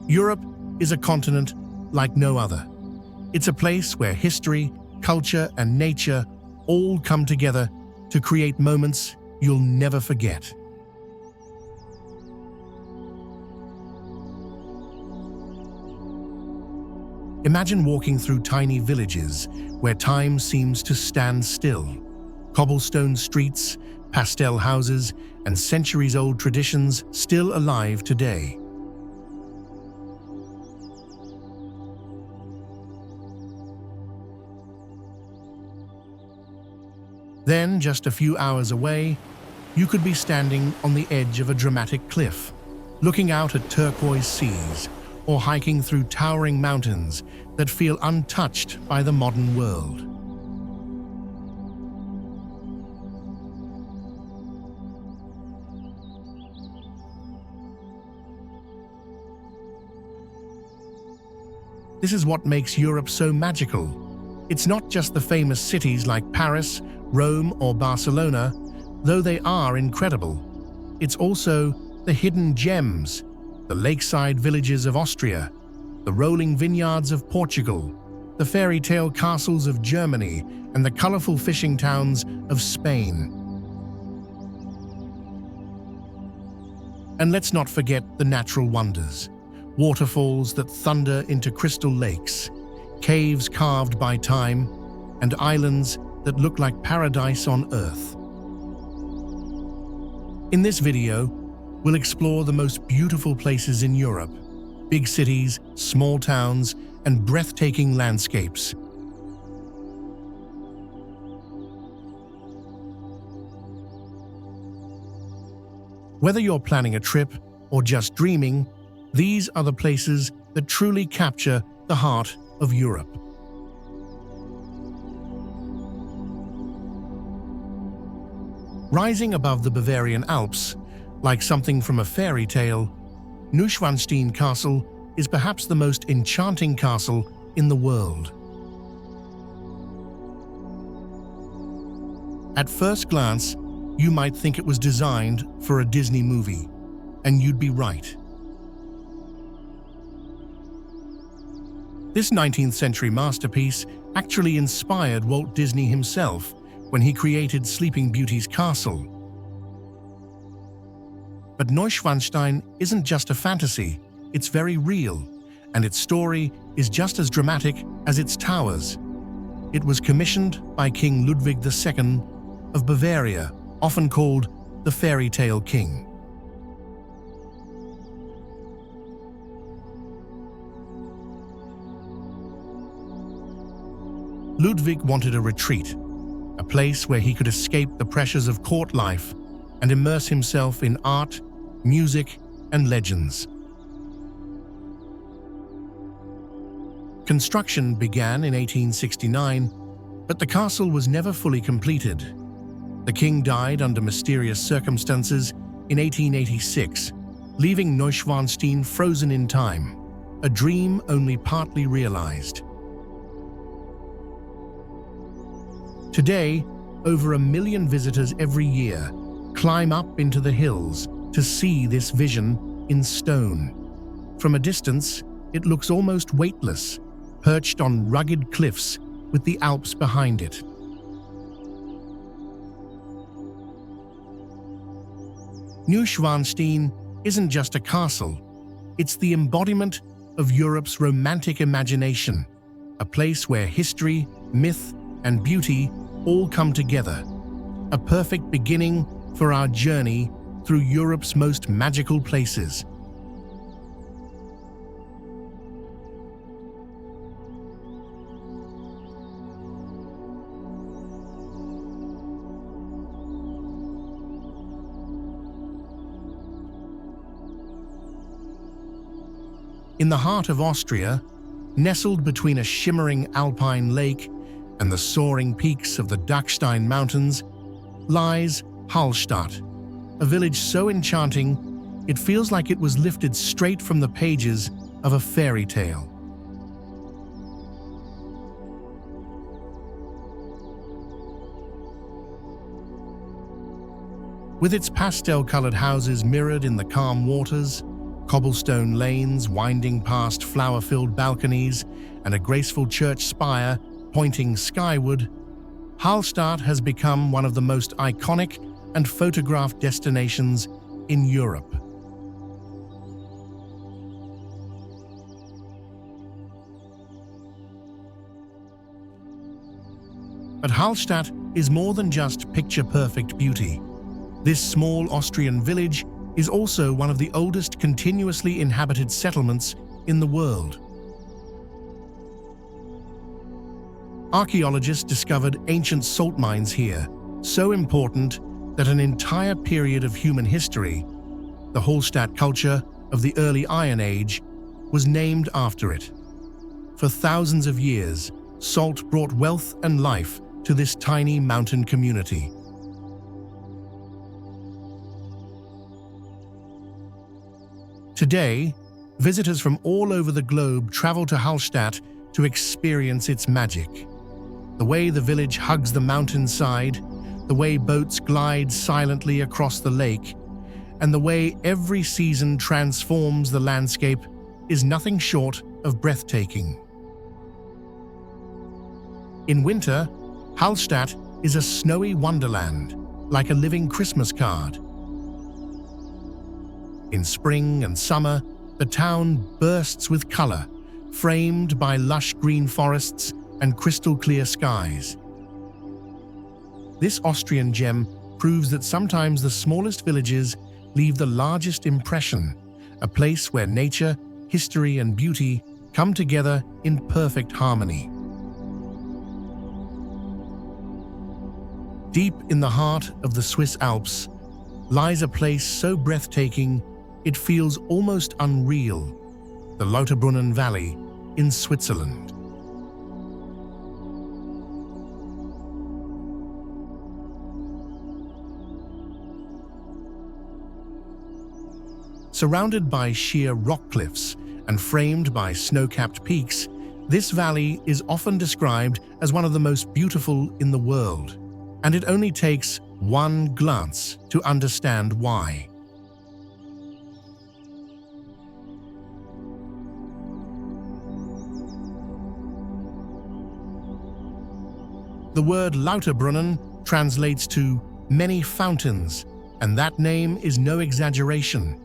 Europe is a continent like no other. It's a place where history, culture, and nature all come together to create moments you'll never forget. Imagine walking through tiny villages where time seems to stand still. Cobblestone streets, pastel houses, and centuries-old traditions still alive today. Then, just a few hours away, you could be standing on the edge of a dramatic cliff, looking out at turquoise seas, or hiking through towering mountains that feel untouched by the modern world. This is what makes Europe so magical. It's not just the famous cities like Paris, Rome, or Barcelona, though they are incredible. It's also the hidden gems, the lakeside villages of Austria, the rolling vineyards of Portugal, the fairy tale castles of Germany, and the colorful fishing towns of Spain. And let's not forget the natural wonders. Waterfalls that thunder into crystal lakes, caves carved by time, and islands that look like paradise on Earth. In this video, we'll explore the most beautiful places in Europe, big cities, small towns, and breathtaking landscapes. Whether you're planning a trip or just dreaming, these are the places that truly capture the heart of Europe. Rising above the Bavarian Alps, like something from a fairy tale, Neuschwanstein Castle is perhaps the most enchanting castle in the world. At first glance, you might think it was designed for a Disney movie, and you'd be right. This 19th century masterpiece actually inspired Walt Disney himself when he created Sleeping Beauty's castle. But Neuschwanstein isn't just a fantasy, it's very real, and its story is just as dramatic as its towers. It was commissioned by King Ludwig II of Bavaria, often called the Fairy Tale King. Ludwig wanted a retreat, a place where he could escape the pressures of court life and immerse himself in art, music, and legends. Construction began in 1869, but the castle was never fully completed. The king died under mysterious circumstances in 1886, leaving Neuschwanstein frozen in time, a dream only partly realized. Today, over 1 million visitors every year climb up into the hills to see this vision in stone. From a distance, it looks almost weightless, perched on rugged cliffs with the Alps behind it. Neuschwanstein isn't just a castle, it's the embodiment of Europe's romantic imagination, a place where history, myth, and beauty all come together, a perfect beginning for our journey through Europe's most magical places. In the heart of Austria, nestled between a shimmering alpine lake and the soaring peaks of the Dachstein Mountains, lies Hallstatt, a village so enchanting it feels like it was lifted straight from the pages of a fairy tale. With its pastel-colored houses mirrored in the calm waters, cobblestone lanes winding past flower-filled balconies and a graceful church spire pointing skyward, Hallstatt has become one of the most iconic and photographed destinations in Europe. But Hallstatt is more than just picture-perfect beauty. This small Austrian village is also one of the oldest continuously inhabited settlements in the world. Archaeologists discovered ancient salt mines here, so important that an entire period of human history, the Hallstatt culture of the early Iron Age, was named after it. For thousands of years, salt brought wealth and life to this tiny mountain community. Today, visitors from all over the globe travel to Hallstatt to experience its magic. The way the village hugs the mountainside, the way boats glide silently across the lake, and the way every season transforms the landscape is nothing short of breathtaking. In winter, Hallstatt is a snowy wonderland, like a living Christmas card. In spring and summer, the town bursts with color, framed by lush green forests and crystal-clear skies. This Austrian gem proves that sometimes the smallest villages leave the largest impression, a place where nature, history, and beauty come together in perfect harmony. Deep in the heart of the Swiss Alps lies a place so breathtaking it feels almost unreal, the Lauterbrunnen Valley in Switzerland. Surrounded by sheer rock cliffs and framed by snow-capped peaks, this valley is often described as one of the most beautiful in the world, and it only takes one glance to understand why. The word Lauterbrunnen translates to many fountains, and that name is no exaggeration.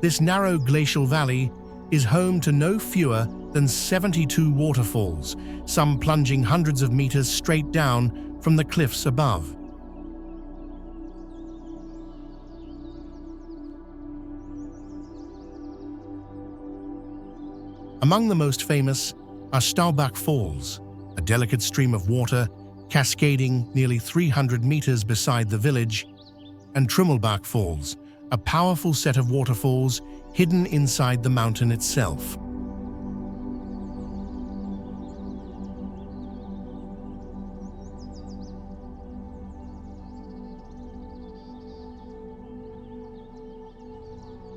This narrow glacial valley is home to no fewer than 72 waterfalls, some plunging hundreds of meters straight down from the cliffs above. Among the most famous are Staubach Falls, a delicate stream of water cascading nearly 300 meters beside the village, and Trümmelbach Falls, a powerful set of waterfalls hidden inside the mountain itself.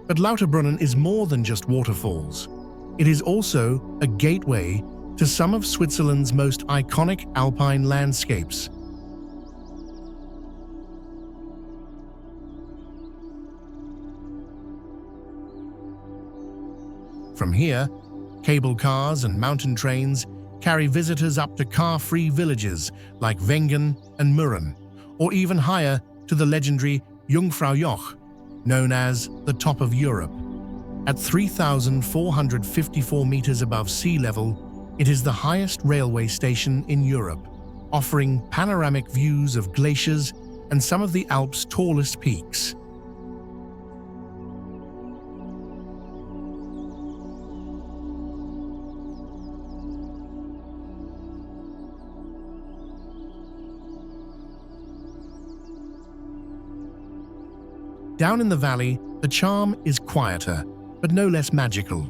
But Lauterbrunnen is more than just waterfalls. It is also a gateway to some of Switzerland's most iconic alpine landscapes. From here, cable cars and mountain trains carry visitors up to car-free villages like Wengen and Mürren, or even higher to the legendary Jungfraujoch, known as the Top of Europe. At 3,454 meters above sea level, it is the highest railway station in Europe, offering panoramic views of glaciers and some of the Alps' tallest peaks. Down in the valley, the charm is quieter, but no less magical.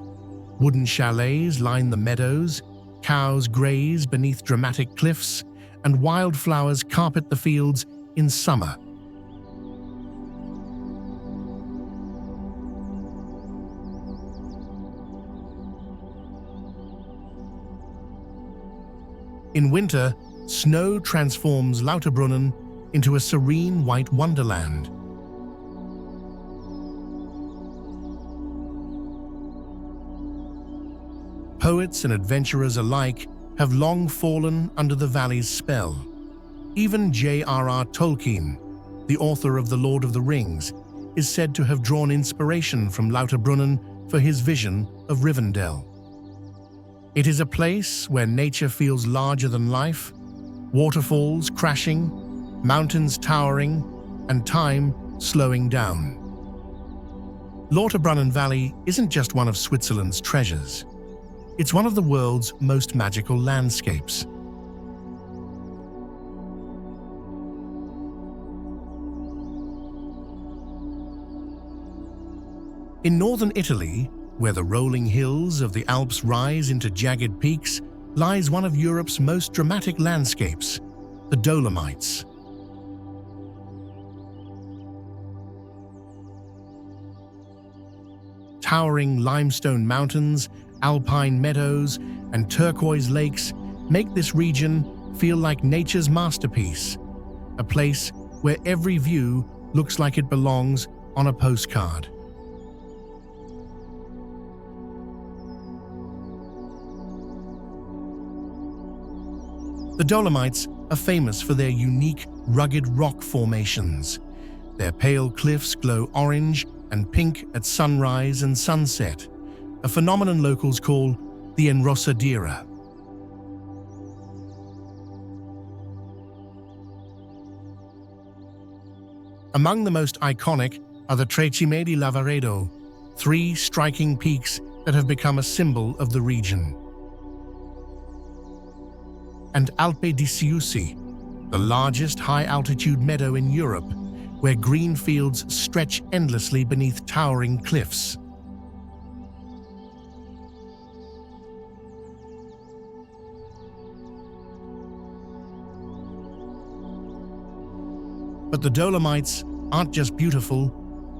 Wooden chalets line the meadows, cows graze beneath dramatic cliffs, and wildflowers carpet the fields in summer. In winter, snow transforms Lauterbrunnen into a serene white wonderland. poets and adventurers alike have long fallen under the valley's spell. Even J.R.R. Tolkien, the author of The Lord of the Rings, is said to have drawn inspiration from Lauterbrunnen for his vision of Rivendell. It is a place where nature feels larger than life, waterfalls crashing, mountains towering, and time slowing down. Lauterbrunnen Valley isn't just one of Switzerland's treasures. It's one of the world's most magical landscapes. In northern Italy, where the rolling hills of the Alps rise into jagged peaks, lies one of Europe's most dramatic landscapes, the Dolomites. Towering limestone mountains, alpine meadows, and turquoise lakes make this region feel like nature's masterpiece, a place where every view looks like it belongs on a postcard. The Dolomites are famous for their unique, rugged rock formations. Their pale cliffs glow orange and pink at sunrise and sunset, a phenomenon locals call the enrossadera. Among the most iconic are the Trecime di Lavaredo, 3 striking peaks that have become a symbol of the region, and Alpe di Siusi, the largest high-altitude meadow in Europe, where green fields stretch endlessly beneath towering cliffs. But the Dolomites aren't just beautiful,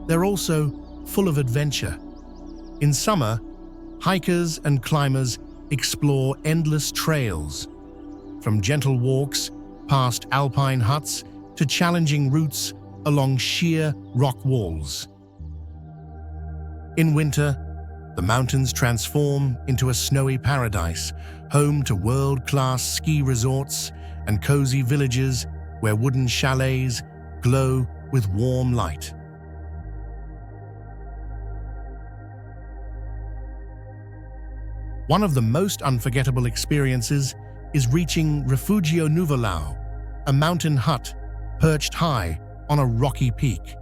they're also full of adventure. In summer, hikers and climbers explore endless trails, from gentle walks past alpine huts to challenging routes along sheer rock walls. In winter, the mountains transform into a snowy paradise, home to world-class ski resorts and cozy villages where wooden chalets glow with warm light. One of the most unforgettable experiences is reaching Refugio Nuvolau, a mountain hut perched high on a rocky peak.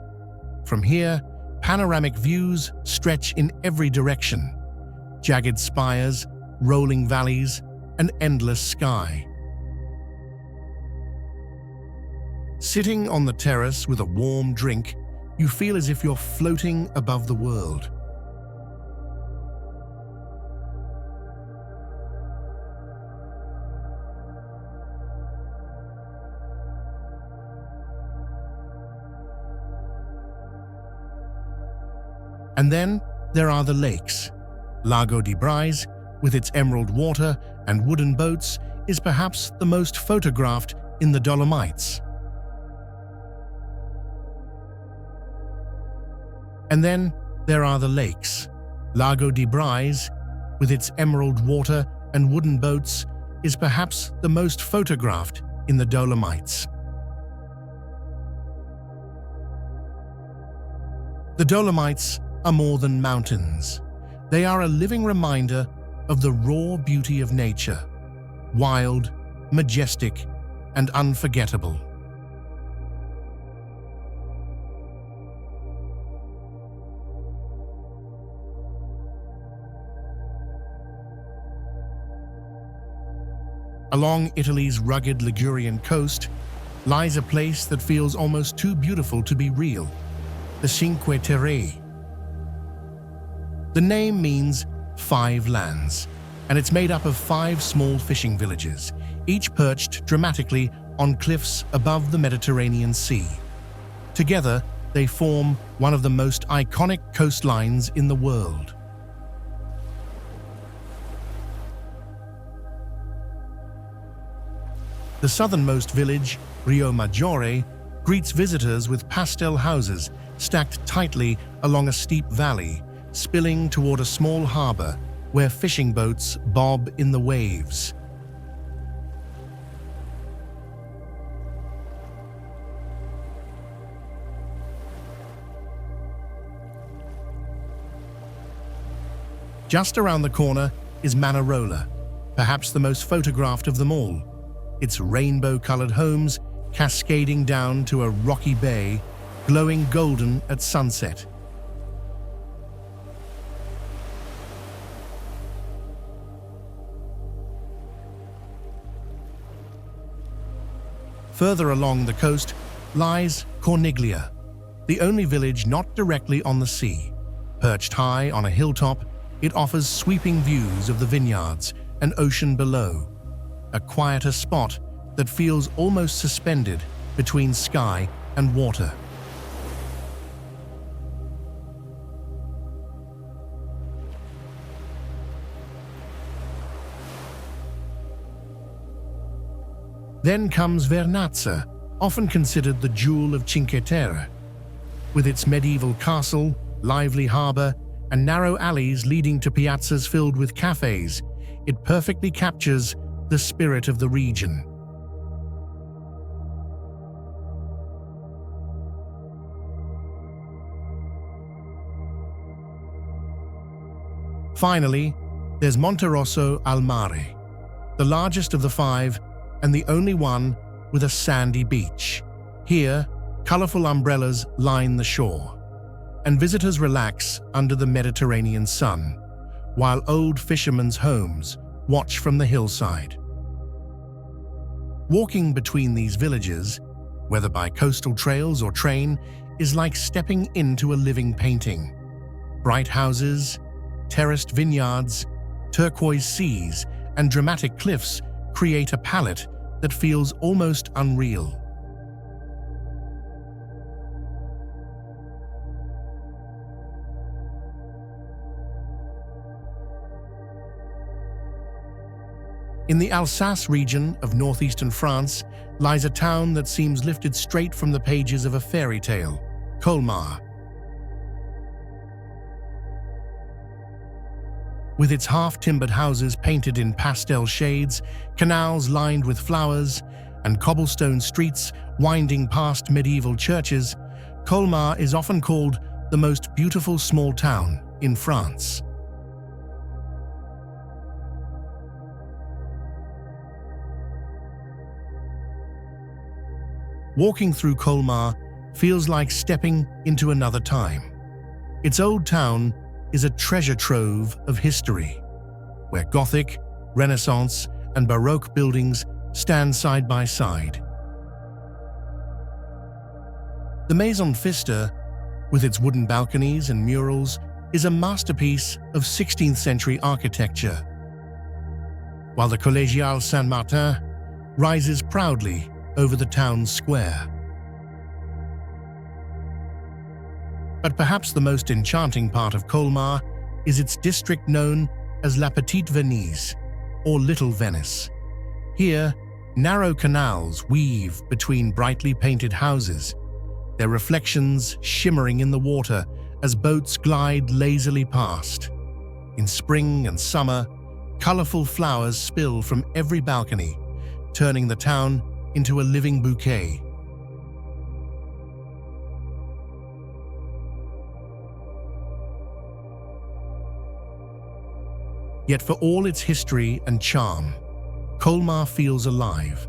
From here, panoramic views stretch in every direction: jagged spires, rolling valleys, an endless sky. Sitting on the terrace with a warm drink, you feel as if you're floating above the world. And then there are the lakes. Lago di Brais, with its emerald water and wooden boats, is perhaps the most photographed in the Dolomites. And then there are the lakes. Lago di Brais, with its emerald water and wooden boats, is perhaps the most photographed in the Dolomites. The Dolomites are more than mountains. They are a living reminder of the raw beauty of nature, wild, majestic, and unforgettable. Along Italy's rugged Ligurian coast lies a place that feels almost too beautiful to be real: the Cinque Terre. The name means 5 lands, and it's made up of 5 small fishing villages, each perched dramatically on cliffs above the Mediterranean Sea. Together, they form one of the most iconic coastlines in the world. The southernmost village, Rio Maggiore, greets visitors with pastel houses stacked tightly along a steep valley, spilling toward a small harbor where fishing boats bob in the waves. Just around the corner is Manarola, perhaps the most photographed of them all. Its rainbow-colored homes cascading down to a rocky bay, glowing golden at sunset. Further along the coast lies Corniglia, the only village not directly on the sea. Perched high on a hilltop, it offers sweeping views of the vineyards and ocean below, a quieter spot that feels almost suspended between sky and water. Then comes Vernazza, often considered the jewel of Cinque Terre. With its medieval castle, lively harbour, and narrow alleys leading to piazzas filled with cafes, it perfectly captures the spirit of the region. Finally, there's Monterosso al Mare, the largest of the five and the only one with a sandy beach. Here, colourful umbrellas line the shore, and visitors relax under the Mediterranean sun, while old fishermen's homes watch from the hillside. Walking between these villages, whether by coastal trails or train, is like stepping into a living painting. Bright houses, terraced vineyards, turquoise seas, and dramatic cliffs create a palette that feels almost unreal. In the Alsace region of northeastern France lies a town that seems lifted straight from the pages of a fairy tale, Colmar. With its half-timbered houses painted in pastel shades, canals lined with flowers, and cobblestone streets winding past medieval churches, Colmar is often called the most beautiful small town in France. Walking through Colmar feels like stepping into another time. Its old town is a treasure trove of history, where Gothic, Renaissance, and Baroque buildings stand side by side. The Maison Pfister, with its wooden balconies and murals, is a masterpiece of 16th century architecture, while the Collégiale Saint-Martin rises proudly over the town's square. But perhaps the most enchanting part of Colmar is its district known as La Petite Venise, or Little Venice. Here, narrow canals weave between brightly painted houses, their reflections shimmering in the water as boats glide lazily past. In spring and summer, colorful flowers spill from every balcony, turning the town into a living bouquet. Yet for all its history and charm, Colmar feels alive.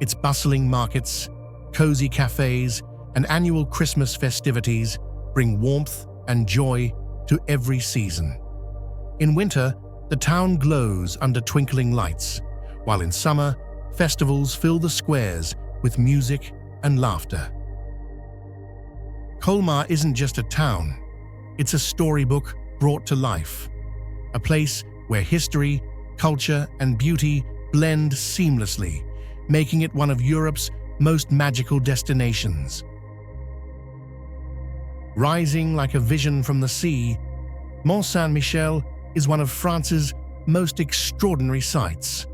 Its bustling markets, cozy cafes, and annual Christmas festivities bring warmth and joy to every season. In winter, the town glows under twinkling lights, while in summer, festivals fill the squares with music and laughter. Colmar isn't just a town, it's a storybook brought to life, a place where history, culture, and beauty blend seamlessly, making it one of Europe's most magical destinations. Rising like a vision from the sea, Mont Saint-Michel is one of France's most extraordinary sights,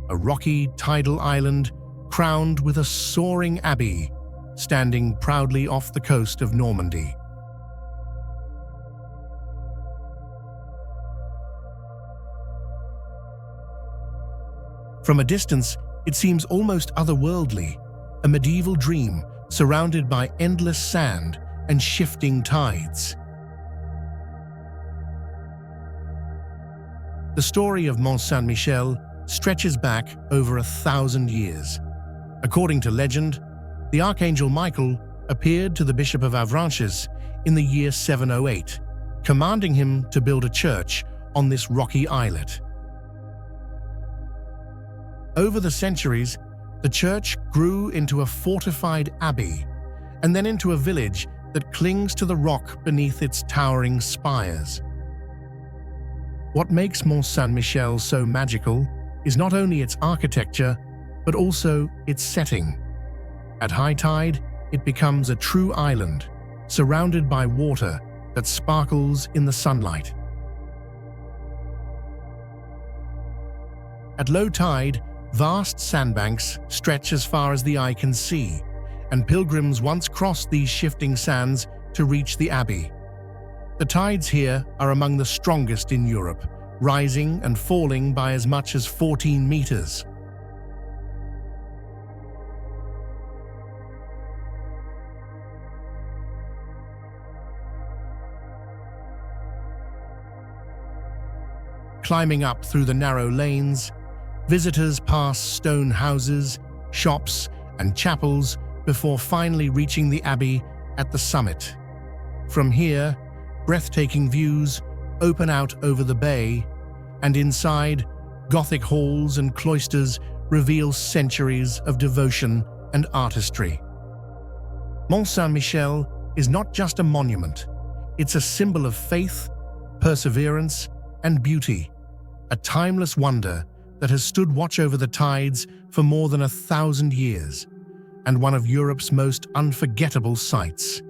a rocky tidal island crowned with a soaring abbey, standing proudly off the coast of Normandy. From a distance, it seems almost otherworldly, a medieval dream surrounded by endless sand and shifting tides. The story of Mont Saint-Michel stretches back over 1,000 years. According to legend, the Archangel Michael appeared to the Bishop of Avranches in the year 708, commanding him to build a church on this rocky islet. Over the centuries, the church grew into a fortified abbey and then into a village that clings to the rock beneath its towering spires. What makes Mont Saint-Michel so magical is not only its architecture, but also its setting. At high tide, it becomes a true island, surrounded by water that sparkles in the sunlight. At low tide, vast sandbanks stretch as far as the eye can see, and pilgrims once crossed these shifting sands to reach the abbey. The tides here are among the strongest in Europe, rising and falling by as much as 14 meters. Climbing up through the narrow lanes, visitors pass stone houses, shops, and chapels before finally reaching the abbey at the summit. From here, breathtaking views open out over the bay, and inside, Gothic halls and cloisters reveal centuries of devotion and artistry. Mont Saint-Michel is not just a monument, it's a symbol of faith, perseverance, and beauty, a timeless wonder that has stood watch over the tides for more than 1,000 years, and one of Europe's most unforgettable sights.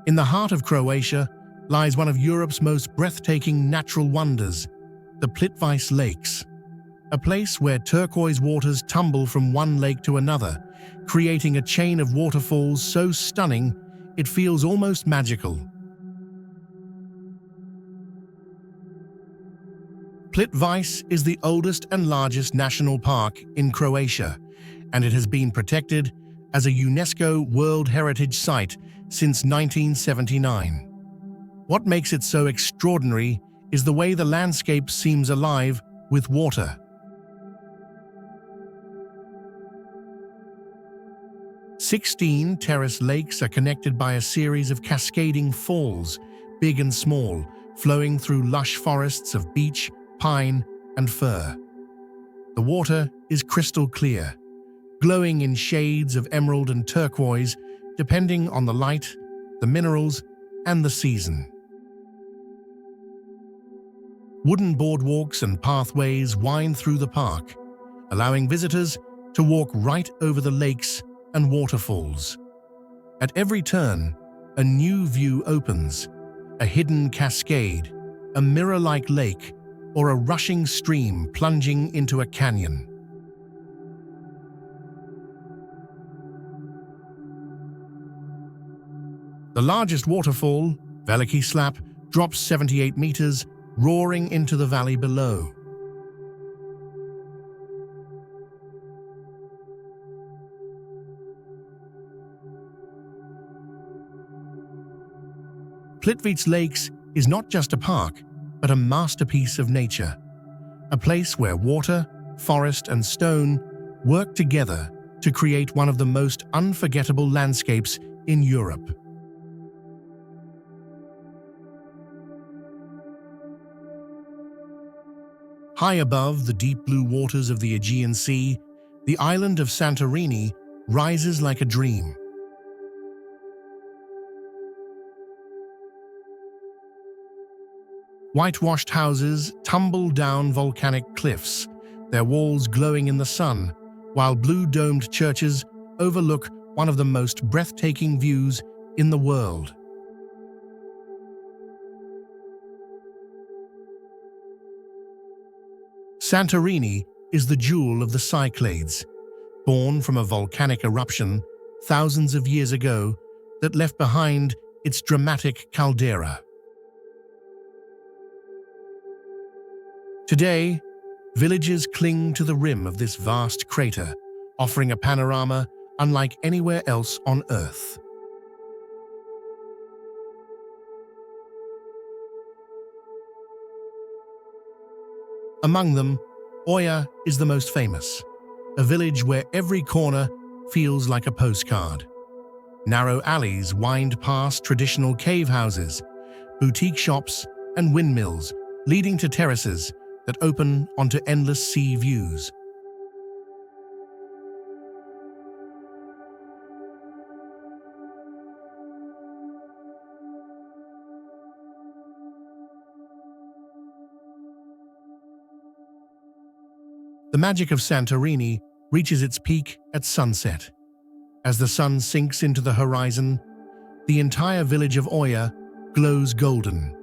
In the heart of Croatia lies one of Europe's most breathtaking natural wonders, the Plitvice Lakes, a place where turquoise waters tumble from one lake to another, creating a chain of waterfalls so stunning it feels almost magical. Plitvice is the oldest and largest national park in Croatia, and it has been protected as a UNESCO World Heritage Site since 1979. What makes it so extraordinary is the way the landscape seems alive with water. Sixteen terrace lakes are connected by a series of cascading falls, big and small, flowing through lush forests of beech, pine, and fir. The water is crystal clear, glowing in shades of emerald and turquoise, depending on the light, the minerals, and the season. Wooden boardwalks and pathways wind through the park, allowing visitors to walk right over the lakes and waterfalls. At every turn, a new view opens, a hidden cascade, a mirror-like lake, or a rushing stream plunging into a canyon. The largest waterfall, Veliki Slap, drops 78 meters, roaring into the valley below. Plitvice Lakes is not just a park, but a masterpiece of nature, a place where water, forest, and stone work together to create one of the most unforgettable landscapes in Europe. High above the deep blue waters of the Aegean Sea, the island of Santorini rises like a dream. Whitewashed houses tumble down volcanic cliffs, their walls glowing in the sun, while blue-domed churches overlook one of the most breathtaking views in the world. Santorini is the jewel of the Cyclades, born from a volcanic eruption thousands of years ago that left behind its dramatic caldera. Today, villages cling to the rim of this vast crater, offering a panorama unlike anywhere else on Earth. Among them, Oia is the most famous, a village where every corner feels like a postcard. Narrow alleys wind past traditional cave houses, boutique shops, and windmills, leading to terraces that open onto endless sea views. The magic of Santorini reaches its peak at sunset. As the sun sinks into the horizon, the entire village of Oia glows golden,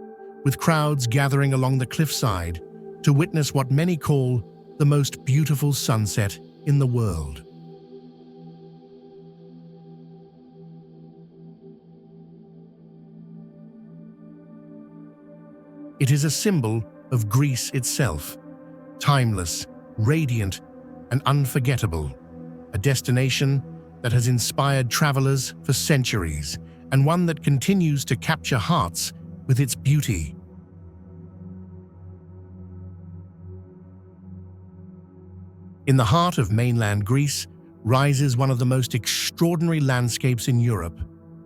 with crowds gathering along the cliffside to witness what many call the most beautiful sunset in the world. It is a symbol of Greece itself, timeless, radiant, and unforgettable, a destination that has inspired travelers for centuries and one that continues to capture hearts with its beauty. In the heart of mainland Greece rises one of the most extraordinary landscapes in Europe,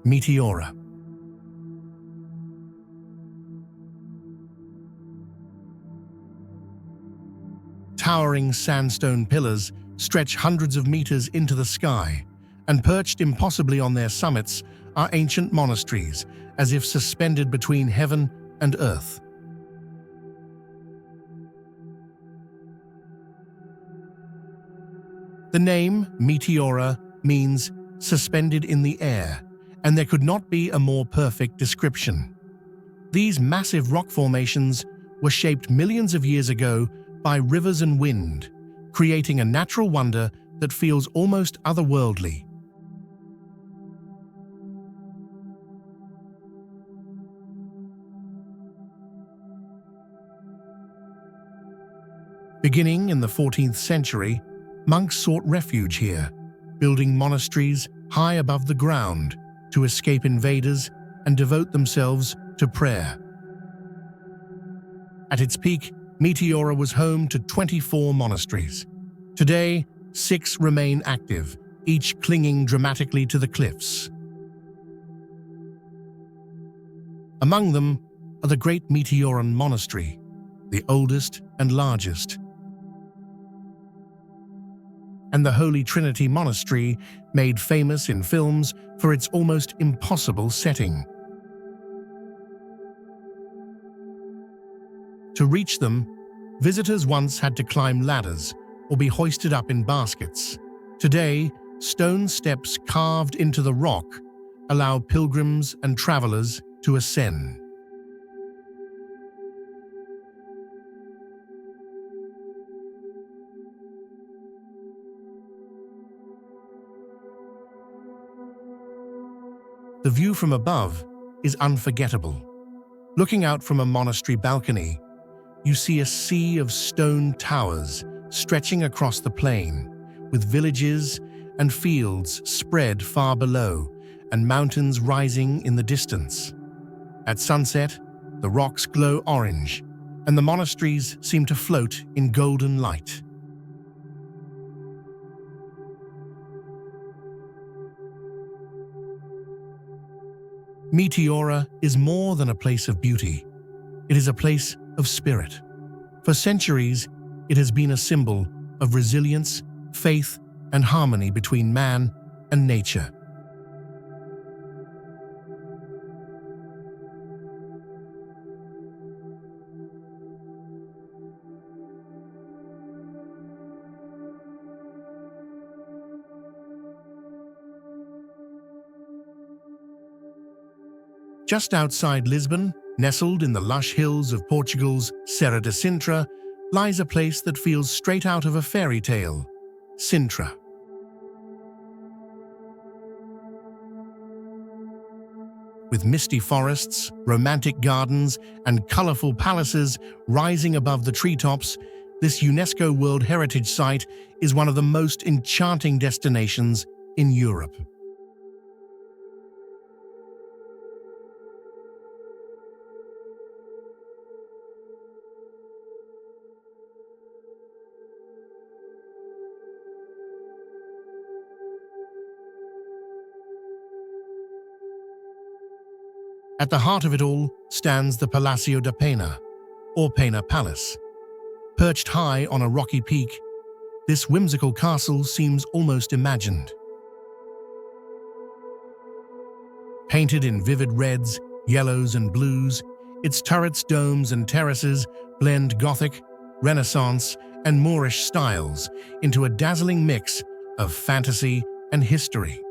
Meteora. Towering sandstone pillars stretch hundreds of meters into the sky, and perched impossibly on their summits are ancient monasteries, as if suspended between heaven and earth. The name Meteora means suspended in the air, and there could not be a more perfect description. These massive rock formations were shaped millions of years ago by rivers and wind, creating a natural wonder that feels almost otherworldly. Beginning in the 14th century, monks sought refuge here, building monasteries high above the ground to escape invaders and devote themselves to prayer. At its peak, Meteora was home to 24 monasteries. Today, 6 remain active, each clinging dramatically to the cliffs. Among them are the Great Meteoran Monastery, the oldest and largest, and the Holy Trinity Monastery, made famous in films for its almost impossible setting. To reach them, visitors once had to climb ladders or be hoisted up in baskets. Today, stone steps carved into the rock allow pilgrims and travelers to ascend. The view from above is unforgettable. Looking out from a monastery balcony, you see a sea of stone towers stretching across the plain, with villages and fields spread far below and mountains rising in the distance. At sunset, the rocks glow orange, and the monasteries seem to float in golden light. Meteora is more than a place of beauty. It is a place of spirit. For centuries, it has been a symbol of resilience, faith, and harmony between man and nature. Just outside Lisbon, nestled in the lush hills of Portugal's Serra da Sintra, lies a place that feels straight out of a fairy tale, Sintra. With misty forests, romantic gardens, and colorful palaces rising above the treetops, this UNESCO World Heritage Site is one of the most enchanting destinations in Europe. At the heart of it all stands the Palacio da Pena, or Pena Palace. Perched high on a rocky peak, this whimsical castle seems almost imagined. Painted in vivid reds, yellows, and blues, its turrets, domes, and terraces blend Gothic, Renaissance, and Moorish styles into a dazzling mix of fantasy and history.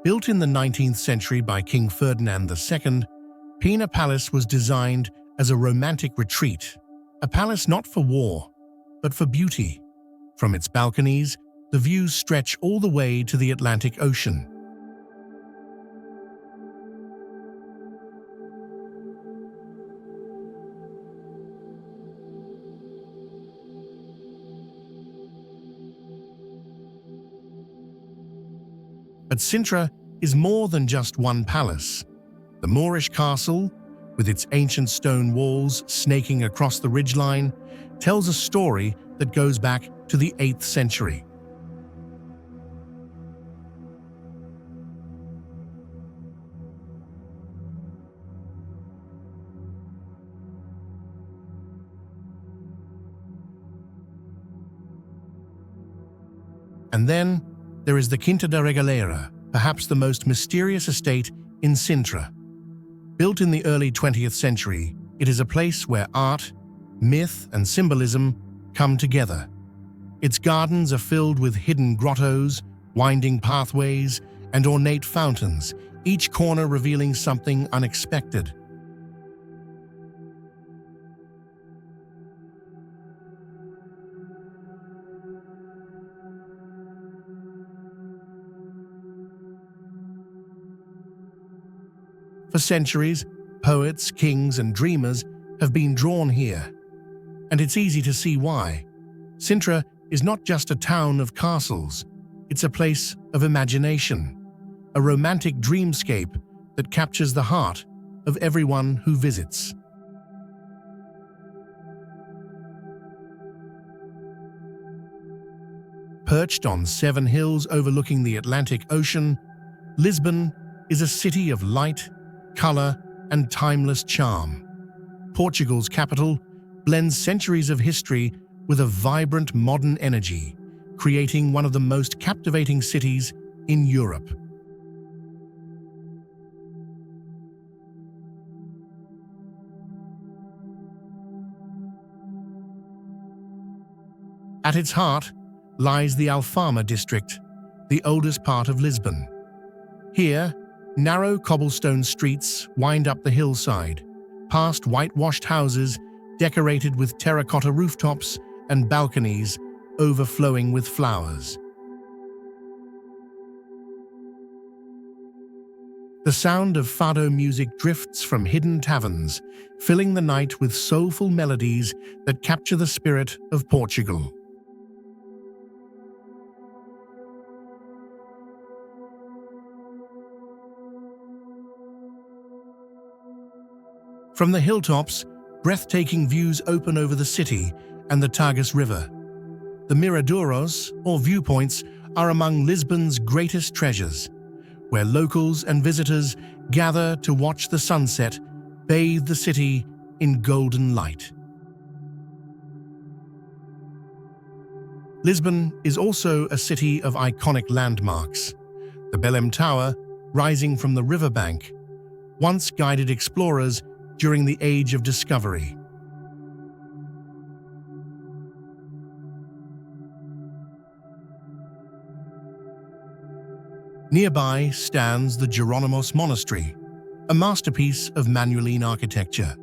Built in the 19th century by King Ferdinand II, Pena Palace was designed as a romantic retreat, a palace not for war, but for beauty. From its balconies, the views stretch all the way to the Atlantic Ocean. But Sintra is more than just one palace. The Moorish castle, with its ancient stone walls snaking across the ridgeline, tells a story that goes back to the 8th century. And then there is the Quinta da Regalera, perhaps the most mysterious estate in Sintra. Built in the early 20th century, it is a place where art, myth, and symbolism come together. Its gardens are filled with hidden grottos, winding pathways, and ornate fountains, each corner revealing something unexpected. For centuries, poets, kings, and dreamers have been drawn here, and it's easy to see why. Sintra is not just a town of castles, it's a place of imagination, a romantic dreamscape that captures the heart of everyone who visits. Perched on 7 hills overlooking the Atlantic Ocean, Lisbon is a city of light, color, and timeless charm. Portugal's capital blends centuries of history with a vibrant modern energy, creating one of the most captivating cities in Europe. At its heart lies the Alfama district, the oldest part of Lisbon. Here, narrow cobblestone streets wind up the hillside, past whitewashed houses decorated with terracotta rooftops and balconies overflowing with flowers. The sound of fado music drifts from hidden taverns, filling the night with soulful melodies that capture the spirit of Portugal. From the hilltops, breathtaking views open over the city and the Tagus River. The miradouros, or viewpoints, are among Lisbon's greatest treasures, where locals and visitors gather to watch the sunset bathe the city in golden light. Lisbon is also a city of iconic landmarks. The Belém Tower, rising from the riverbank, once guided explorers during the Age of Discovery. Nearby stands the Geronimos Monastery, a masterpiece of Manueline architecture.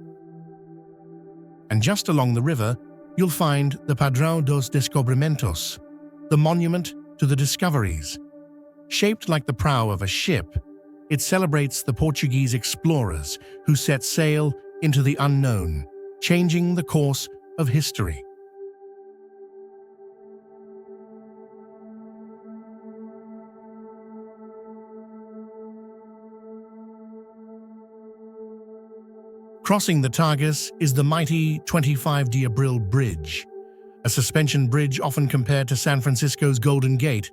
And just along the river, you'll find the Padrão dos Descobrimentos, the monument to the discoveries. Shaped like the prow of a ship, it celebrates the Portuguese explorers who set sail into the unknown, changing the course of history. Crossing the Tagus is the mighty 25 de Abril Bridge, a suspension bridge often compared to San Francisco's Golden Gate,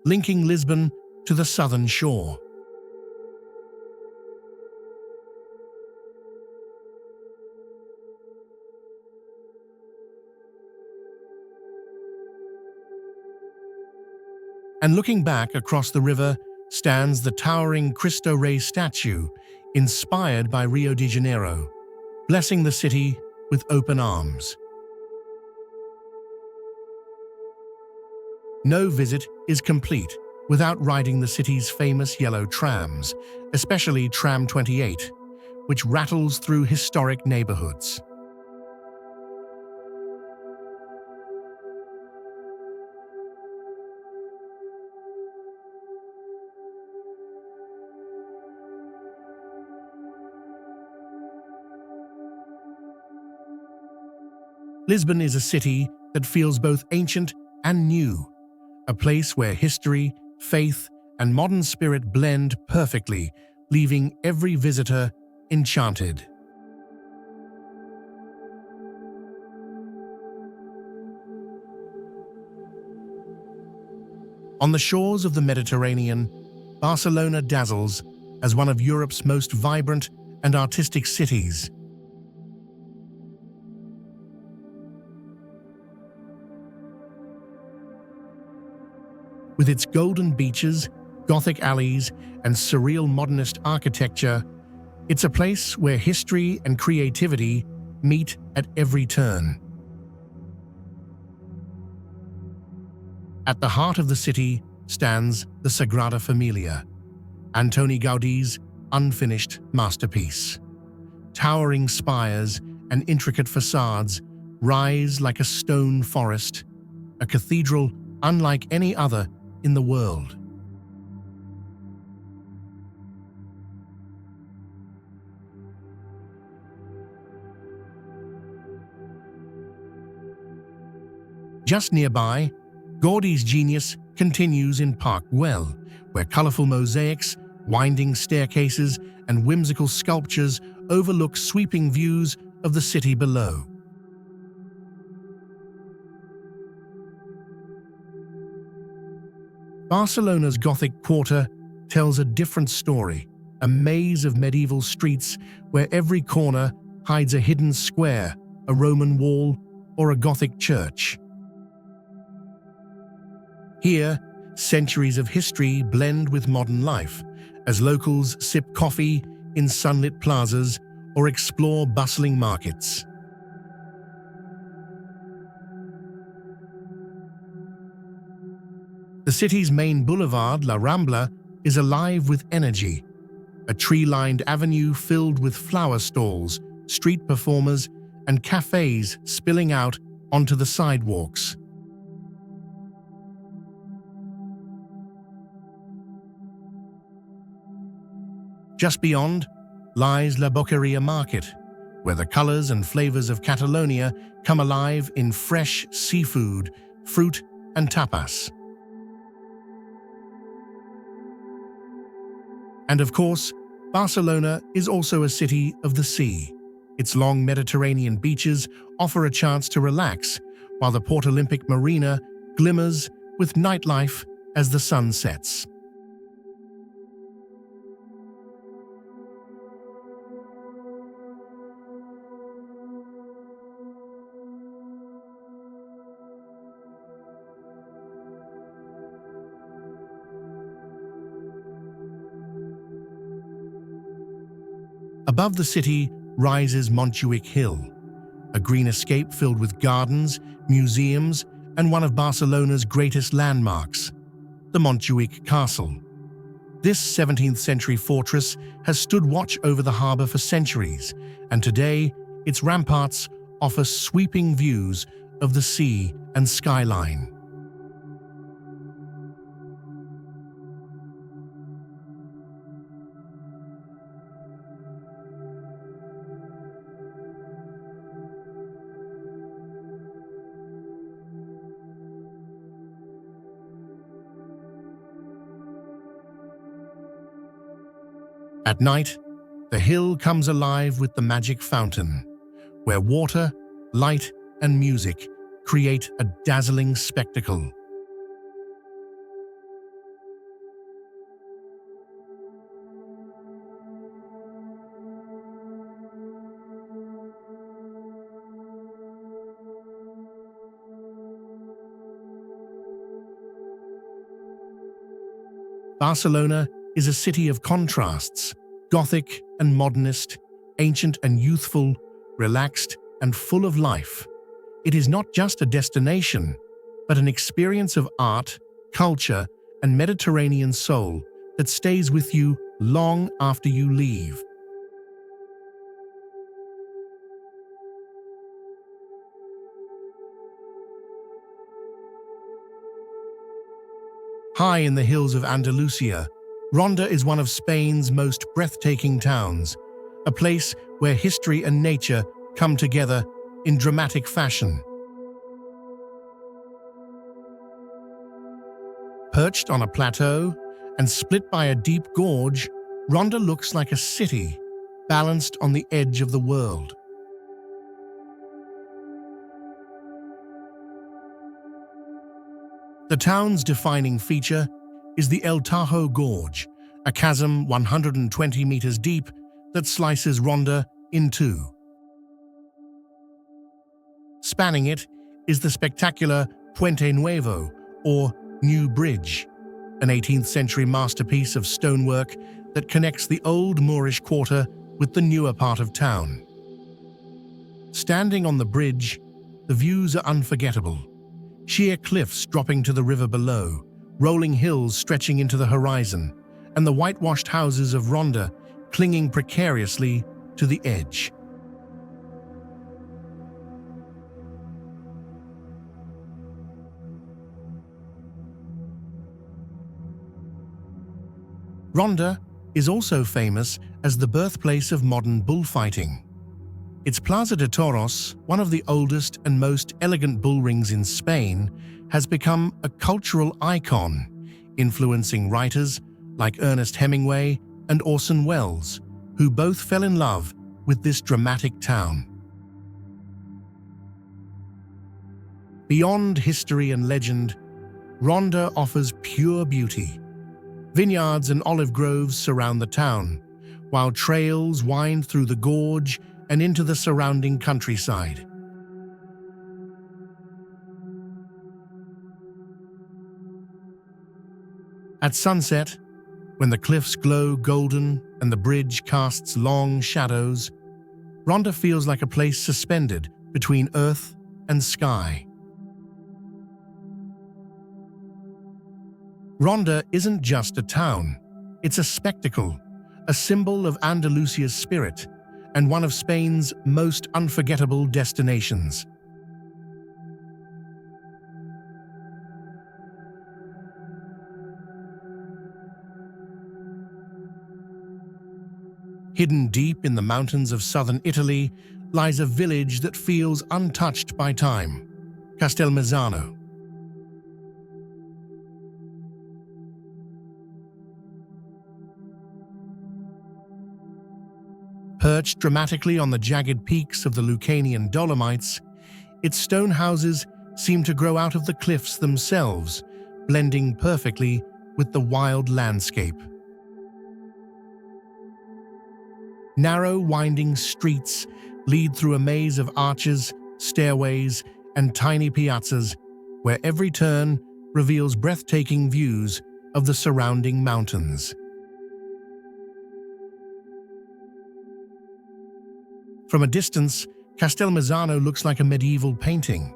linking Lisbon to the southern shore. And looking back across the river stands the towering Cristo Rei statue, inspired by Rio de Janeiro, blessing the city with open arms. No visit is complete without riding the city's famous yellow trams, especially Tram 28, which rattles through historic neighborhoods. Lisbon is a city that feels both ancient and new, a place where history, faith, and modern spirit blend perfectly, leaving every visitor enchanted. On the shores of the Mediterranean, Barcelona dazzles as one of Europe's most vibrant and artistic cities. With its golden beaches, Gothic alleys, and surreal modernist architecture, it's a place where history and creativity meet at every turn. At the heart of the city stands the Sagrada Familia, Antoni Gaudi's unfinished masterpiece. Towering spires and intricate facades rise like a stone forest, a cathedral unlike any other in the world. Just nearby, Gaudi's genius continues in Park Güell, where colorful mosaics, winding staircases, and whimsical sculptures overlook sweeping views of the city below. Barcelona's Gothic quarter tells a different story, a maze of medieval streets where every corner hides a hidden square, a Roman wall, or a Gothic church. Here, centuries of history blend with modern life, as locals sip coffee in sunlit plazas or explore bustling markets. The city's main boulevard, La Rambla, is alive with energy, a tree-lined avenue filled with flower stalls, street performers, and cafes spilling out onto the sidewalks. Just beyond lies La Boqueria Market, where the colors and flavors of Catalonia come alive in fresh seafood, fruit, and tapas. And of course, Barcelona is also a city of the sea. Its long Mediterranean beaches offer a chance to relax, while the Port Olympic Marina glimmers with nightlife as the sun sets. Above the city rises Montjuic Hill, a green escape filled with gardens, museums, and one of Barcelona's greatest landmarks, the Montjuic Castle. This 17th century fortress has stood watch over the harbor for centuries, and today its ramparts offer sweeping views of the sea and skyline. At night, the hill comes alive with the magic fountain, where water, light, and music create a dazzling spectacle. Barcelona is a city of contrasts, Gothic and modernist, ancient and youthful, relaxed and full of life. It is not just a destination, but an experience of art, culture, and Mediterranean soul that stays with you long after you leave. High in the hills of Andalusia, Ronda is one of Spain's most breathtaking towns, a place where history and nature come together in dramatic fashion. Perched on a plateau and split by a deep gorge, Ronda looks like a city balanced on the edge of the world. The town's defining feature is the El Tajo Gorge, a chasm 120 meters deep that slices Ronda in two. Spanning it is the spectacular Puente Nuevo, or New Bridge, an 18th century masterpiece of stonework that connects the old Moorish quarter with the newer part of town. Standing on the bridge, the views are unforgettable. Sheer cliffs dropping to the river below, rolling hills stretching into the horizon, and the whitewashed houses of Ronda clinging precariously to the edge. Ronda is also famous as the birthplace of modern bullfighting. Its Plaza de Toros, one of the oldest and most elegant bull rings in Spain, has become a cultural icon, influencing writers like Ernest Hemingway and Orson Welles, who both fell in love with this dramatic town. Beyond history and legend, Ronda offers pure beauty. Vineyards and olive groves surround the town, while trails wind through the gorge and into the surrounding countryside. At sunset, when the cliffs glow golden and the bridge casts long shadows, Ronda feels like a place suspended between earth and sky. Ronda isn't just a town, it's a spectacle, a symbol of Andalusia's spirit, and one of Spain's most unforgettable destinations. Hidden deep in the mountains of southern Italy lies a village that feels untouched by time, Castelmezzano. Perched dramatically on the jagged peaks of the Lucanian Dolomites, its stone houses seem to grow out of the cliffs themselves, blending perfectly with the wild landscape. Narrow, winding streets lead through a maze of arches, stairways, and tiny piazzas, where every turn reveals breathtaking views of the surrounding mountains. From a distance, Castelmezzano looks like a medieval painting,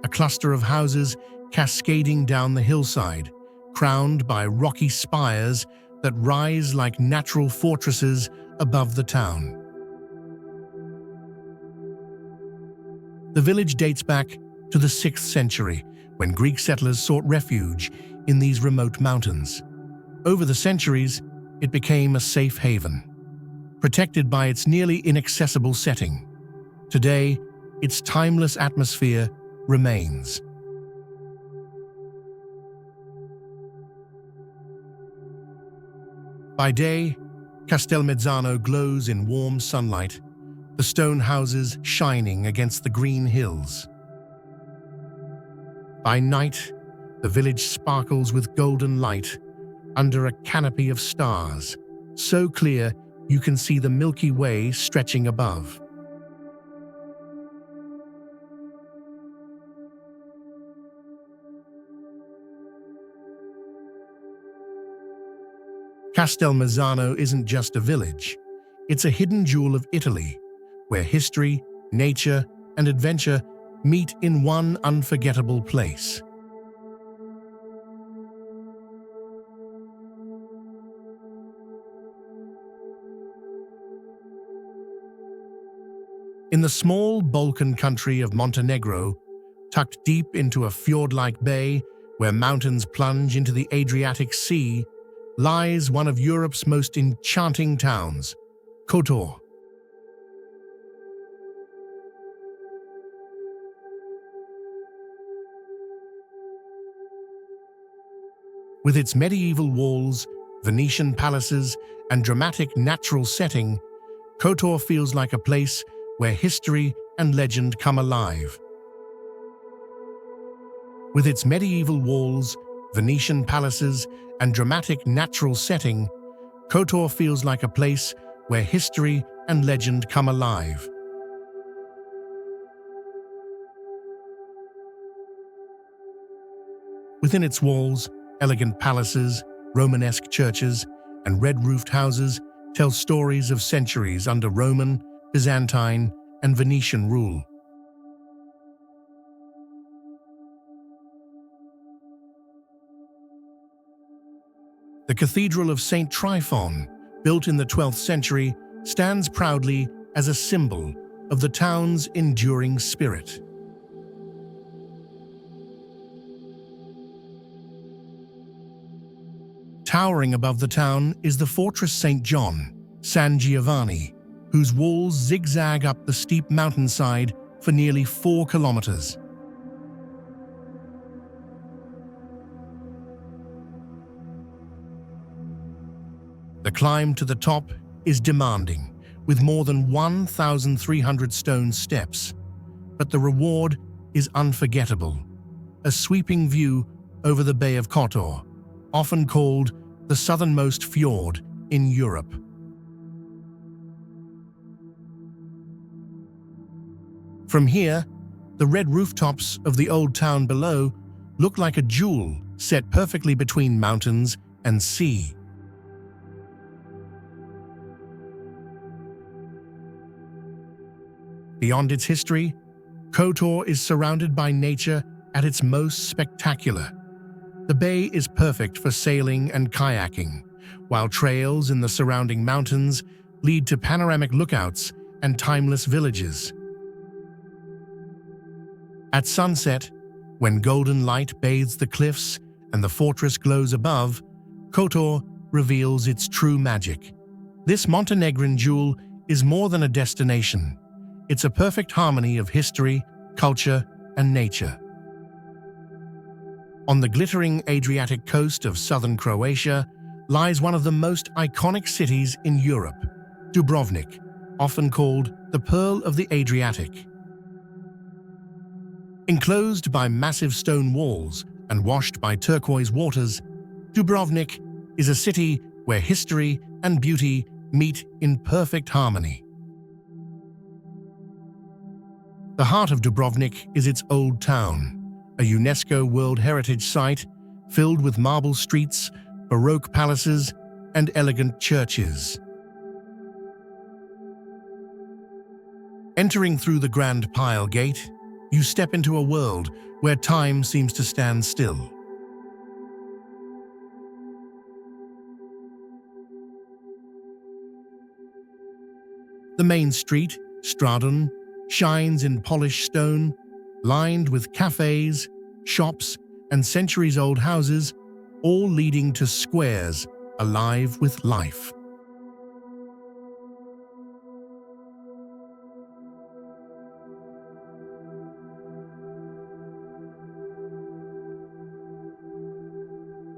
a cluster of houses cascading down the hillside, crowned by rocky spires that rise like natural fortresses above the town. The village dates back to the 6th century, when Greek settlers sought refuge in these remote mountains. Over the centuries, it became a safe haven, protected by its nearly inaccessible setting. Today, its timeless atmosphere remains. By day, Castelmezzano glows in warm sunlight, the stone houses shining against the green hills. By night, the village sparkles with golden light under a canopy of stars, so clear you can see the Milky Way stretching above. Castelmezzano isn't just a village, it's a hidden jewel of Italy, where history, nature, and adventure meet in one unforgettable place. In the small Balkan country of Montenegro, tucked deep into a fjord-like bay where mountains plunge into the Adriatic Sea, lies one of Europe's most enchanting towns, Kotor. With its medieval walls, Venetian palaces, and dramatic natural setting, Kotor feels like a place where history and legend come alive. With its medieval walls, Venetian palaces, and dramatic natural setting, Kotor feels like a place where history and legend come alive. Within its walls, elegant palaces, Romanesque churches, and red-roofed houses tell stories of centuries under Roman, Byzantine, and Venetian rule. The Cathedral of St. Tryphon, built in the 12th century, stands proudly as a symbol of the town's enduring spirit. Towering above the town is the Fortress St. John, San Giovanni, whose walls zigzag up the steep mountainside for nearly 4 kilometers. The climb to the top is demanding, with more than 1,300 stone steps, but the reward is unforgettable. A sweeping view over the Bay of Kotor, often called the southernmost fjord in Europe. From here, the red rooftops of the old town below look like a jewel set perfectly between mountains and sea. Beyond its history, Kotor is surrounded by nature at its most spectacular. The bay is perfect for sailing and kayaking, while trails in the surrounding mountains lead to panoramic lookouts and timeless villages. At sunset, when golden light bathes the cliffs and the fortress glows above, Kotor reveals its true magic. This Montenegrin jewel is more than a destination. It's a perfect harmony of history, culture, and nature. On the glittering Adriatic coast of southern Croatia lies one of the most iconic cities in Europe, Dubrovnik, often called the Pearl of the Adriatic. Enclosed by massive stone walls and washed by turquoise waters, Dubrovnik is a city where history and beauty meet in perfect harmony. The heart of Dubrovnik is its old town, a UNESCO World Heritage Site filled with marble streets, Baroque palaces, and elegant churches. Entering through the Grand Pile Gate, you step into a world where time seems to stand still. The main street, Stradun, shines in polished stone, lined with cafes, shops, and centuries-old houses, all leading to squares alive with life.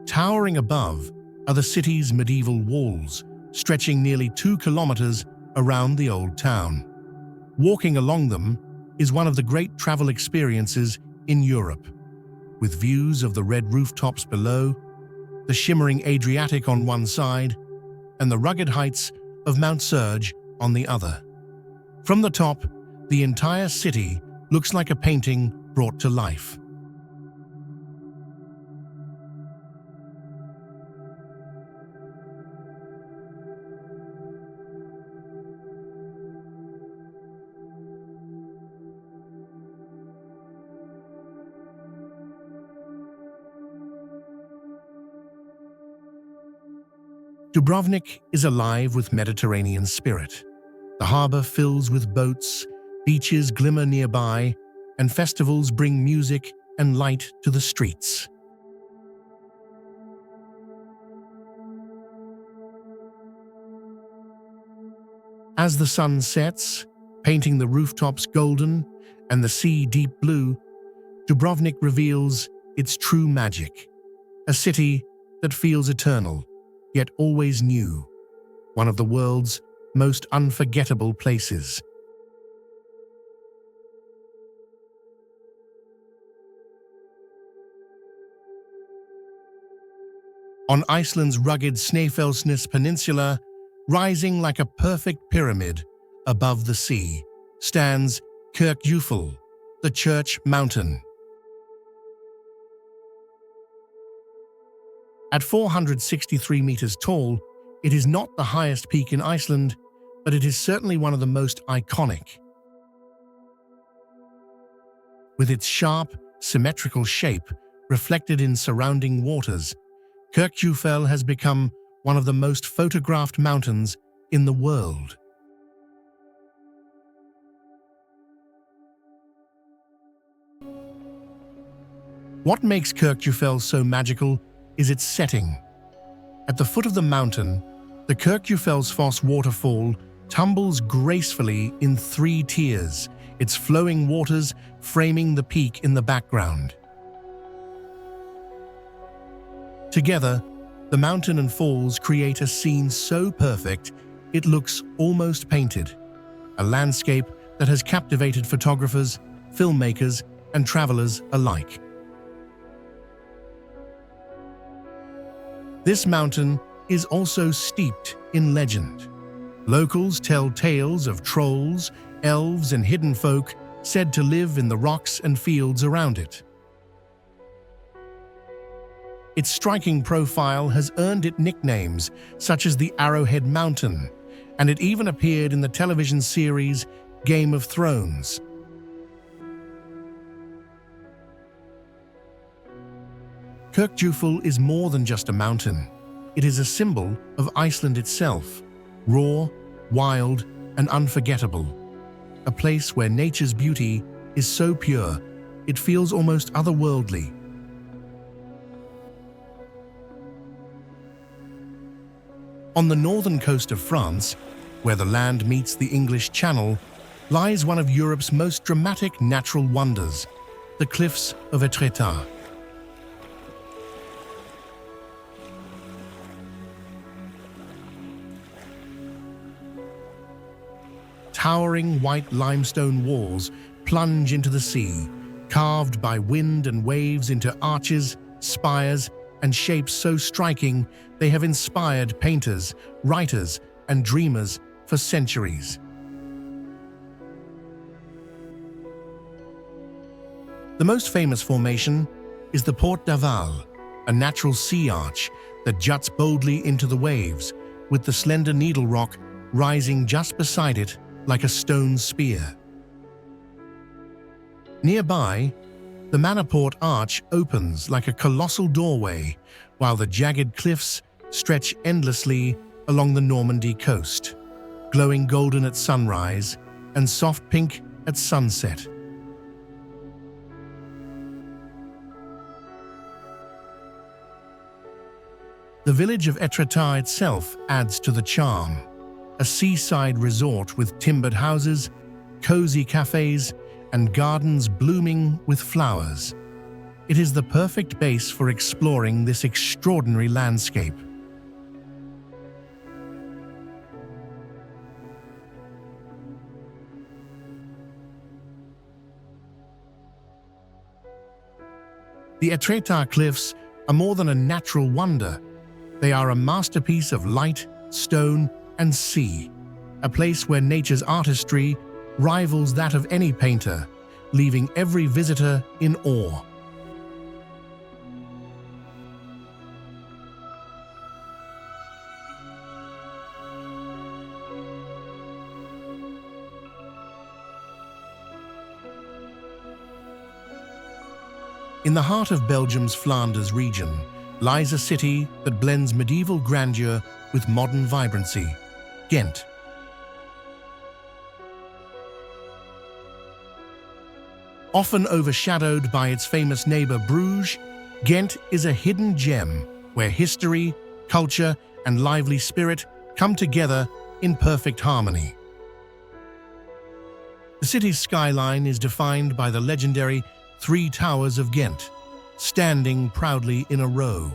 Towering above are the city's medieval walls, stretching nearly 2 kilometers around the old town. Walking along them is one of the great travel experiences in Europe, with views of the red rooftops below, the shimmering Adriatic on one side, and the rugged heights of Mount Surge on the other. From the top, the entire city looks like a painting brought to life. Dubrovnik is alive with Mediterranean spirit. The harbor fills with boats, beaches glimmer nearby, and festivals bring music and light to the streets. As the sun sets, painting the rooftops golden and the sea deep blue, Dubrovnik reveals its true magic. A city that feels eternal, yet always new, one of the world's most unforgettable places. On Iceland's rugged Snæfellsnes Peninsula, rising like a perfect pyramid above the sea, stands Kirkjufell, the church mountain. At 463 meters tall, it is not the highest peak in Iceland, but it is certainly one of the most iconic. With its sharp, symmetrical shape reflected in surrounding waters, Kirkjufell has become one of the most photographed mountains in the world. What makes Kirkjufell so magical is its setting. At the foot of the mountain, the Kirkjufellsfoss waterfall tumbles gracefully in 3 tiers, its flowing waters framing the peak in the background. Together, the mountain and falls create a scene so perfect it looks almost painted, a landscape that has captivated photographers, filmmakers, and travelers alike. This mountain is also steeped in legend. Locals tell tales of trolls, elves, and hidden folk said to live in the rocks and fields around it. Its striking profile has earned it nicknames such as the Arrowhead Mountain, and it even appeared in the television series Game of Thrones. Kirkjufell is more than just a mountain. It is a symbol of Iceland itself, raw, wild, and unforgettable. A place where nature's beauty is so pure, it feels almost otherworldly. On the northern coast of France, where the land meets the English Channel, lies one of Europe's most dramatic natural wonders, the Cliffs of Étretat. Towering white limestone walls plunge into the sea, carved by wind and waves into arches, spires, and shapes so striking they have inspired painters, writers, and dreamers for centuries. The most famous formation is the Porte d'Aval, a natural sea arch that juts boldly into the waves, with the slender needle rock rising just beside it like a stone spear. Nearby, the Manaport Arch opens like a colossal doorway, while the jagged cliffs stretch endlessly along the Normandy coast, glowing golden at sunrise and soft pink at sunset. The village of Étretat itself adds to the charm. A seaside resort with timbered houses, cozy cafes, and gardens blooming with flowers. It is the perfect base for exploring this extraordinary landscape. The Étretat Cliffs are more than a natural wonder. They are a masterpiece of light, stone, and sea, a place where nature's artistry rivals that of any painter, leaving every visitor in awe. In the heart of Belgium's Flanders region lies a city that blends medieval grandeur with modern vibrancy, Ghent. Often overshadowed by its famous neighbor Bruges, Ghent is a hidden gem where history, culture, and lively spirit come together in perfect harmony. The city's skyline is defined by the legendary Three Towers of Ghent, standing proudly in a row.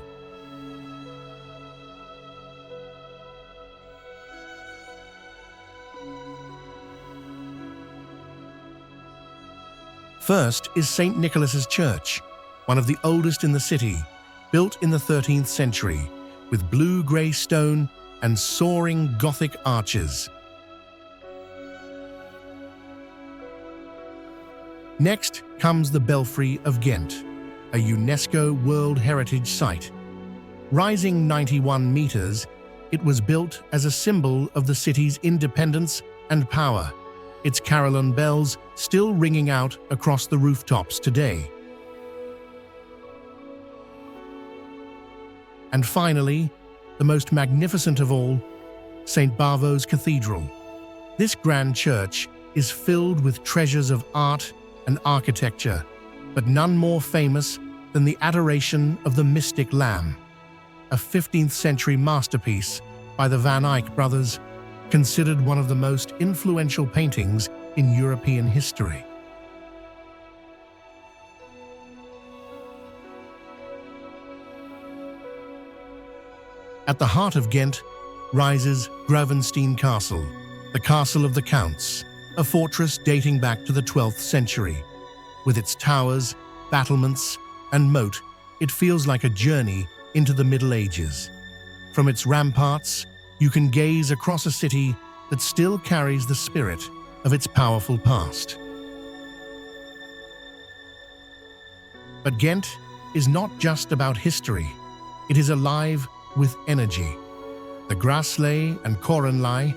First is St. Nicholas's Church, one of the oldest in the city, built in the 13th century, with blue-grey stone and soaring Gothic arches. Next comes the Belfry of Ghent, a UNESCO World Heritage Site. Rising 91 meters, it was built as a symbol of the city's independence and power, its carillon bells still ringing out across the rooftops today. And finally, the most magnificent of all, St. Bavo's Cathedral. This grand church is filled with treasures of art and architecture, but none more famous than the Adoration of the Mystic Lamb, a 15th century masterpiece by the Van Eyck brothers, considered one of the most influential paintings in European history. At the heart of Ghent rises Neuschwanstein Castle, the Castle of the Counts, a fortress dating back to the 12th century. With its towers, battlements, and moat, it feels like a journey into the Middle Ages. From its ramparts, you can gaze across a city that still carries the spirit of its powerful past. But Ghent is not just about history. It is alive with energy. The Grassley and Korenlei,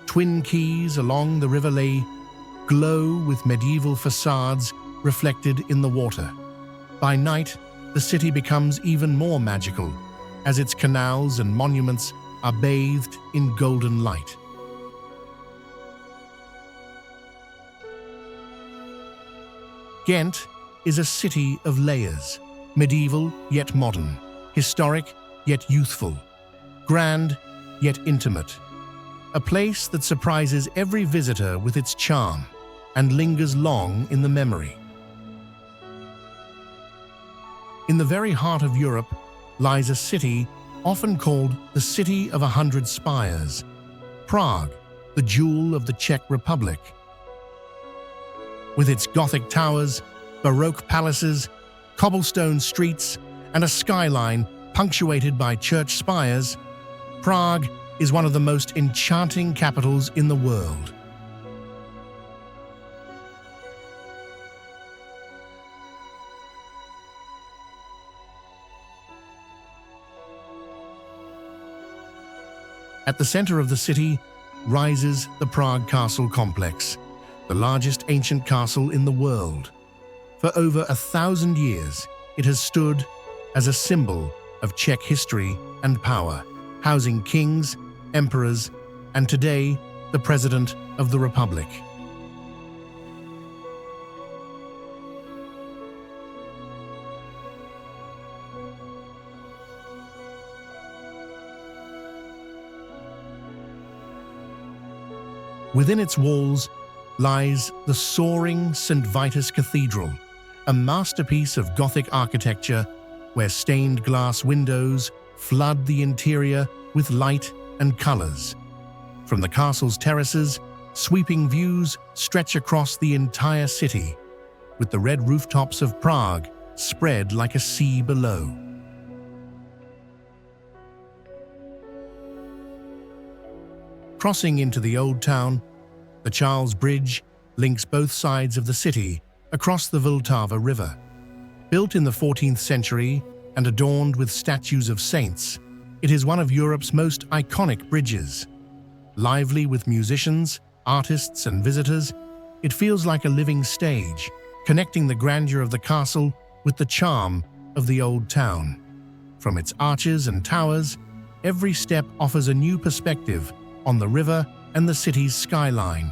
twin quays along the River Ley, glow with medieval facades reflected in the water. By night, the city becomes even more magical, as its canals and monuments are bathed in golden light. Ghent is a city of layers, medieval yet modern, historic yet youthful, grand yet intimate. A place that surprises every visitor with its charm and lingers long in the memory. In the very heart of Europe lies a city often called the City of 100 Spires, Prague, the jewel of the Czech Republic. With its Gothic towers, Baroque palaces, cobblestone streets, and a skyline punctuated by church spires, Prague is one of the most enchanting capitals in the world. At the center of the city rises the Prague Castle complex, the largest ancient castle in the world. For over 1,000 years, it has stood as a symbol of Czech history and power, housing kings, emperors, and today the President of the Republic. Within its walls lies the soaring St. Vitus Cathedral, a masterpiece of Gothic architecture where stained glass windows flood the interior with light and colors. From the castle's terraces, sweeping views stretch across the entire city, with the red rooftops of Prague spread like a sea below. Crossing into the Old Town, the Charles Bridge links both sides of the city across the Vltava River. Built in the 14th century and adorned with statues of saints, it is one of Europe's most iconic bridges. Lively with musicians, artists, and visitors, it feels like a living stage, connecting the grandeur of the castle with the charm of the Old Town. From its arches and towers, every step offers a new perspective on the river and the city's skyline.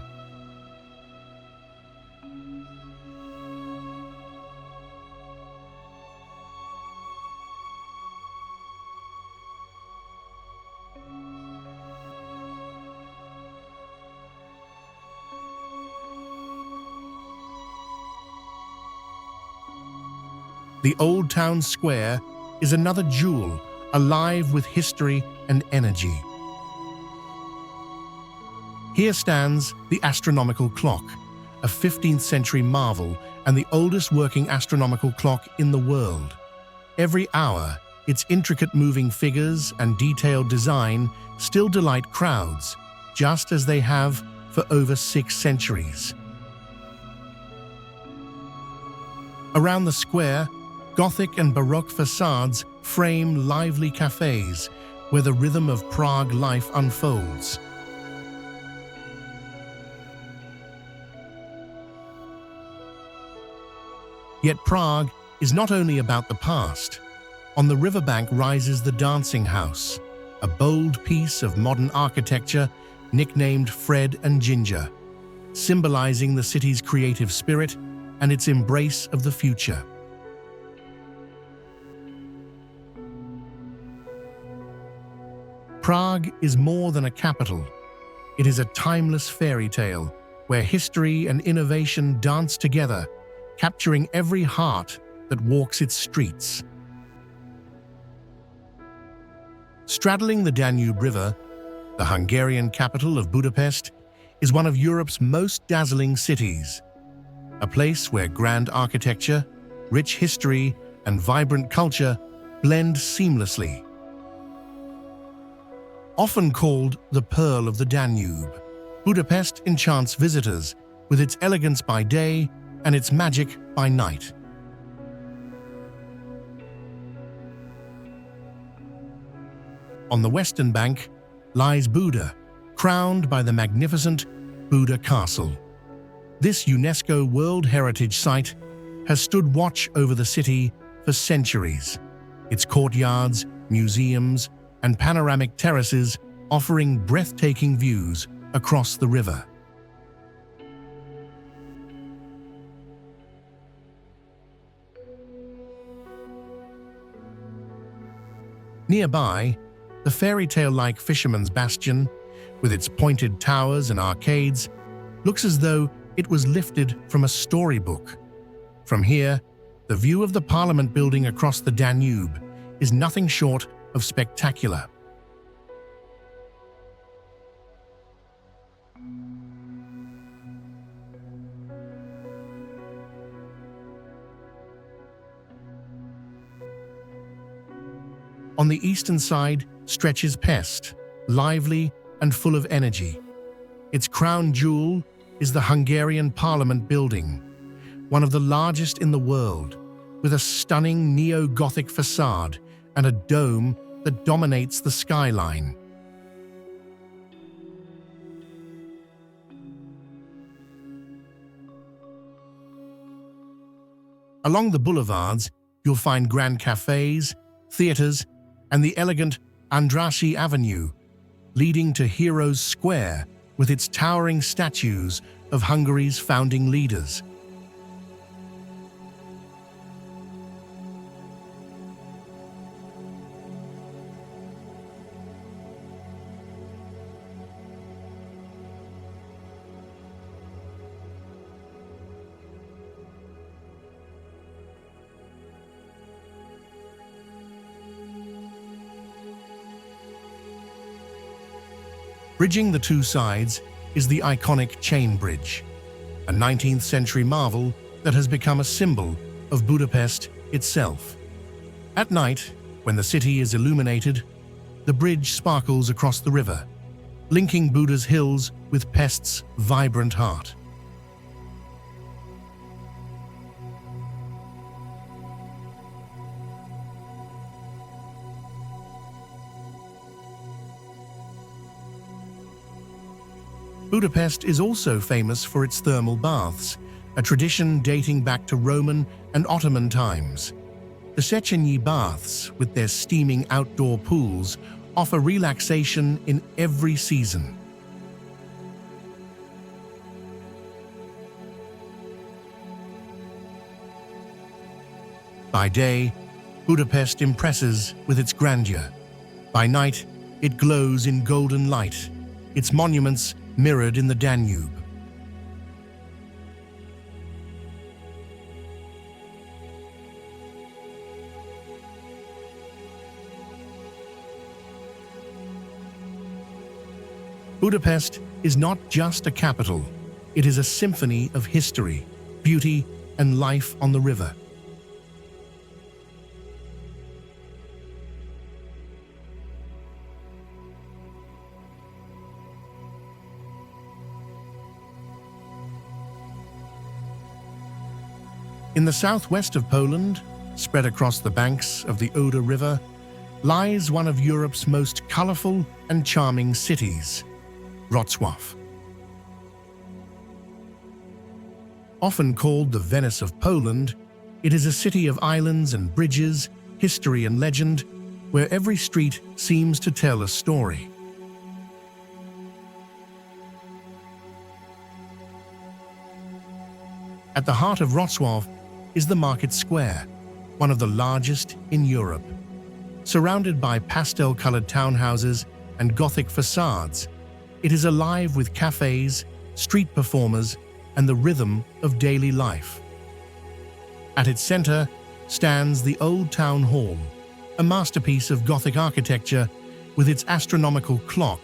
The Old Town Square is another jewel, alive with history and energy. Here stands the astronomical clock, a 15th century marvel and the oldest working astronomical clock in the world. Every hour, its intricate moving figures and detailed design still delight crowds, just as they have for over 6 centuries. Around the square, Gothic and Baroque facades frame lively cafes where the rhythm of Prague life unfolds. Yet Prague is not only about the past. On the riverbank rises the Dancing House, a bold piece of modern architecture nicknamed Fred and Ginger, symbolizing the city's creative spirit and its embrace of the future. Prague is more than a capital. It is a timeless fairy tale where history and innovation dance together, capturing every heart that walks its streets. Straddling the Danube River, the Hungarian capital of Budapest is one of Europe's most dazzling cities, a place where grand architecture, rich history, and vibrant culture blend seamlessly. Often called the Pearl of the Danube, Budapest enchants visitors with its elegance by day and its magic by night. On the western bank lies Buda, crowned by the magnificent Buda Castle. This UNESCO World Heritage Site has stood watch over the city for centuries, its courtyards, museums, and panoramic terraces offering breathtaking views across the river. Nearby, the fairy tale-like Fisherman's Bastion, with its pointed towers and arcades, looks as though it was lifted from a storybook. From here, the view of the Parliament building across the Danube is nothing short of spectacular. On the eastern side stretches Pest, lively and full of energy. Its crown jewel is the Hungarian Parliament building, one of the largest in the world, with a stunning neo-Gothic facade and a dome that dominates the skyline. Along the boulevards, you'll find grand cafes, theaters, and the elegant Andrassy Avenue, leading to Heroes Square, with its towering statues of Hungary's founding leaders. Bridging the two sides is the iconic Chain Bridge, a 19th century marvel that has become a symbol of Budapest itself. At night, when the city is illuminated, the bridge sparkles across the river, linking Buda's hills with Pest's vibrant heart. Budapest is also famous for its thermal baths, a tradition dating back to Roman and Ottoman times. The Széchenyi baths, with their steaming outdoor pools, offer relaxation in every season. By day, Budapest impresses with its grandeur. By night, it glows in golden light, its monuments mirrored in the Danube. Budapest is not just a capital, it is a symphony of history, beauty, and life on the river. In the southwest of Poland, spread across the banks of the Oder River, lies one of Europe's most colorful and charming cities, Wrocław. Often called the Venice of Poland, it is a city of islands and bridges, history and legend, where every street seems to tell a story. At the heart of Wrocław is the Market Square, one of the largest in Europe. Surrounded by pastel-colored townhouses and Gothic facades, it is alive with cafes, street performers, and the rhythm of daily life. At its center stands the Old Town Hall, a masterpiece of Gothic architecture with its astronomical clock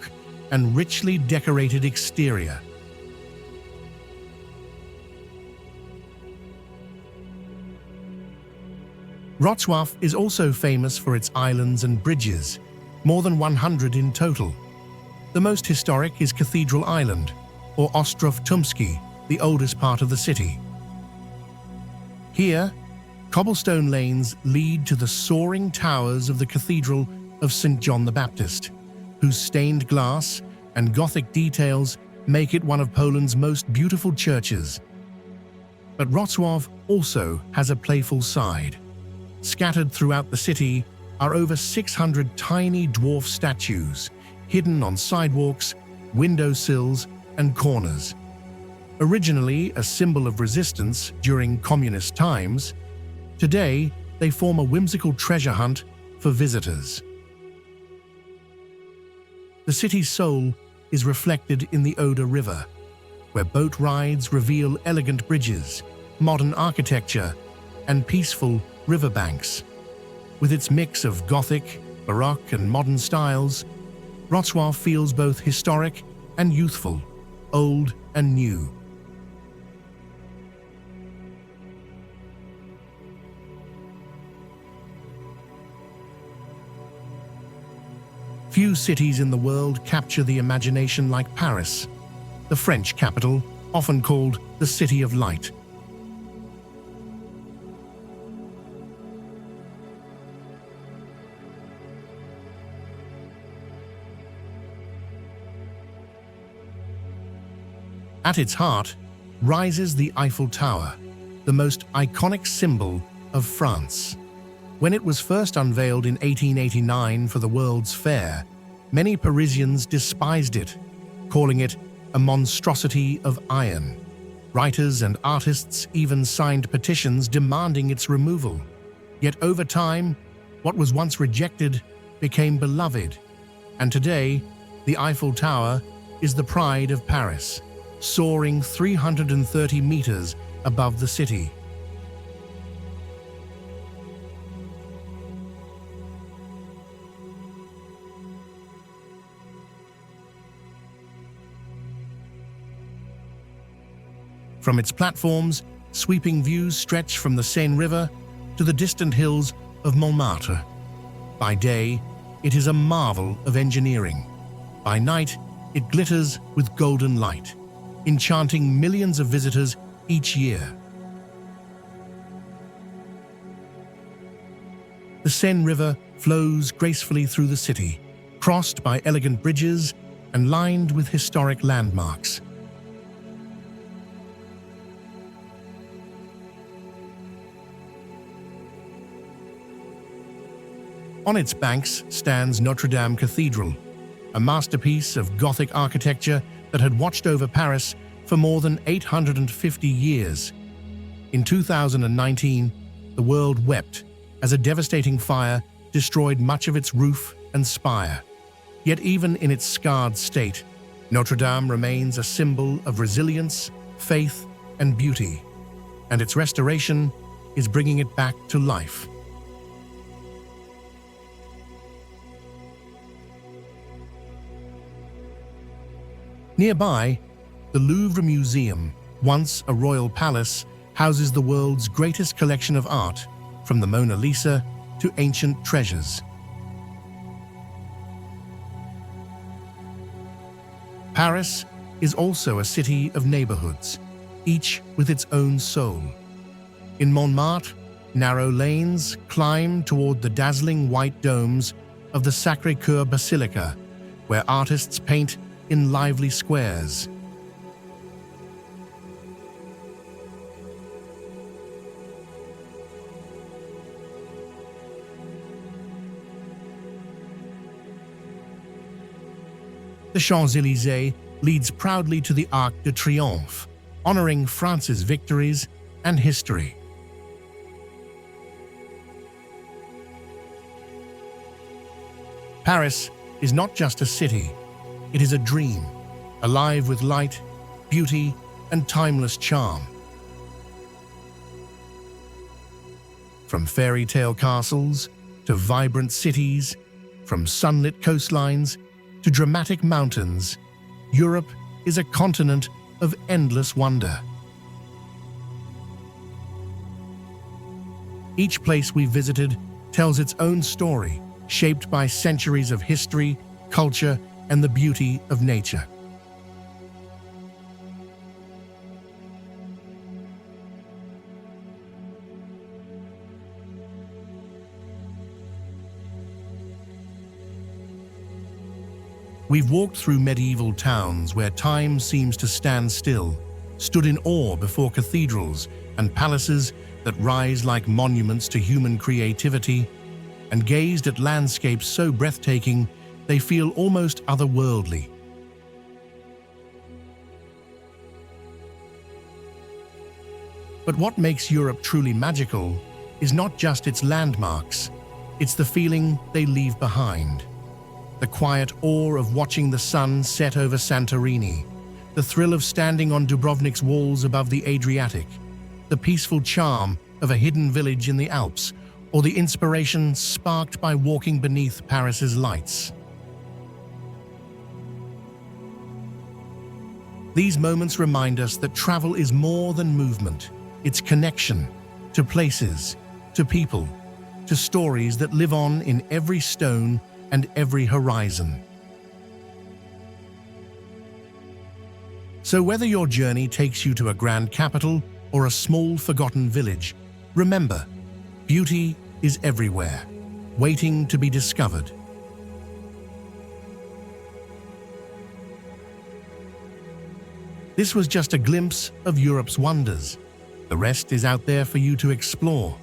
and richly decorated exterior. Wrocław is also famous for its islands and bridges, more than 100 in total. The most historic is Cathedral Island, or Ostrów Tumski, the oldest part of the city. Here, cobblestone lanes lead to the soaring towers of the Cathedral of St. John the Baptist, whose stained glass and Gothic details make it one of Poland's most beautiful churches. But Wrocław also has a playful side. Scattered throughout the city are over 600 tiny dwarf statues, hidden on sidewalks, windowsills, and corners. Originally a symbol of resistance during communist times, today they form a whimsical treasure hunt for visitors. The city's soul is reflected in the Oder River, where boat rides reveal elegant bridges, modern architecture, and peaceful riverbanks. With its mix of Gothic, Baroque, and modern styles, Wrocław feels both historic and youthful, old and new. Few cities in the world capture the imagination like Paris, the French capital, often called the City of Light. At its heart rises the Eiffel Tower, the most iconic symbol of France. When it was first unveiled in 1889 for the World's Fair, many Parisians despised it, calling it a monstrosity of iron. Writers and artists even signed petitions demanding its removal. Yet over time, what was once rejected became beloved, and today, the Eiffel Tower is the pride of Paris, soaring 330 meters above the city. From its platforms, sweeping views stretch from the Seine River to the distant hills of Montmartre. By day, it is a marvel of engineering. By night, it glitters with golden light, enchanting millions of visitors each year. The Seine River flows gracefully through the city, crossed by elegant bridges and lined with historic landmarks. On its banks stands Notre Dame Cathedral, a masterpiece of Gothic architecture that had watched over Paris for more than 850 years. In 2019, the world wept as a devastating fire destroyed much of its roof and spire. Yet even in its scarred state, Notre Dame remains a symbol of resilience, faith, and beauty, and its restoration is bringing it back to life. Nearby, the Louvre Museum, once a royal palace, houses the world's greatest collection of art, from the Mona Lisa to ancient treasures. Paris is also a city of neighborhoods, each with its own soul. In Montmartre, narrow lanes climb toward the dazzling white domes of the Sacré-Cœur Basilica, where artists paint in lively squares. The Champs-Élysées leads proudly to the Arc de Triomphe, honoring France's victories and history. Paris is not just a city. It is a dream, alive with light, beauty, and timeless charm. From fairy tale castles to vibrant cities, from sunlit coastlines to dramatic mountains, Europe is a continent of endless wonder. Each place we visited tells its own story, shaped by centuries of history, culture, and the beauty of nature. We've walked through medieval towns where time seems to stand still, stood in awe before cathedrals and palaces that rise like monuments to human creativity, and gazed at landscapes so breathtaking they feel almost otherworldly. But what makes Europe truly magical is not just its landmarks, it's the feeling they leave behind. The quiet awe of watching the sun set over Santorini, the thrill of standing on Dubrovnik's walls above the Adriatic, the peaceful charm of a hidden village in the Alps, or the inspiration sparked by walking beneath Paris's lights. These moments remind us that travel is more than movement. It's connection to places, to people, to stories that live on in every stone and every horizon. So whether your journey takes you to a grand capital or a small forgotten village, remember, beauty is everywhere, waiting to be discovered. This was just a glimpse of Europe's wonders. The rest is out there for you to explore.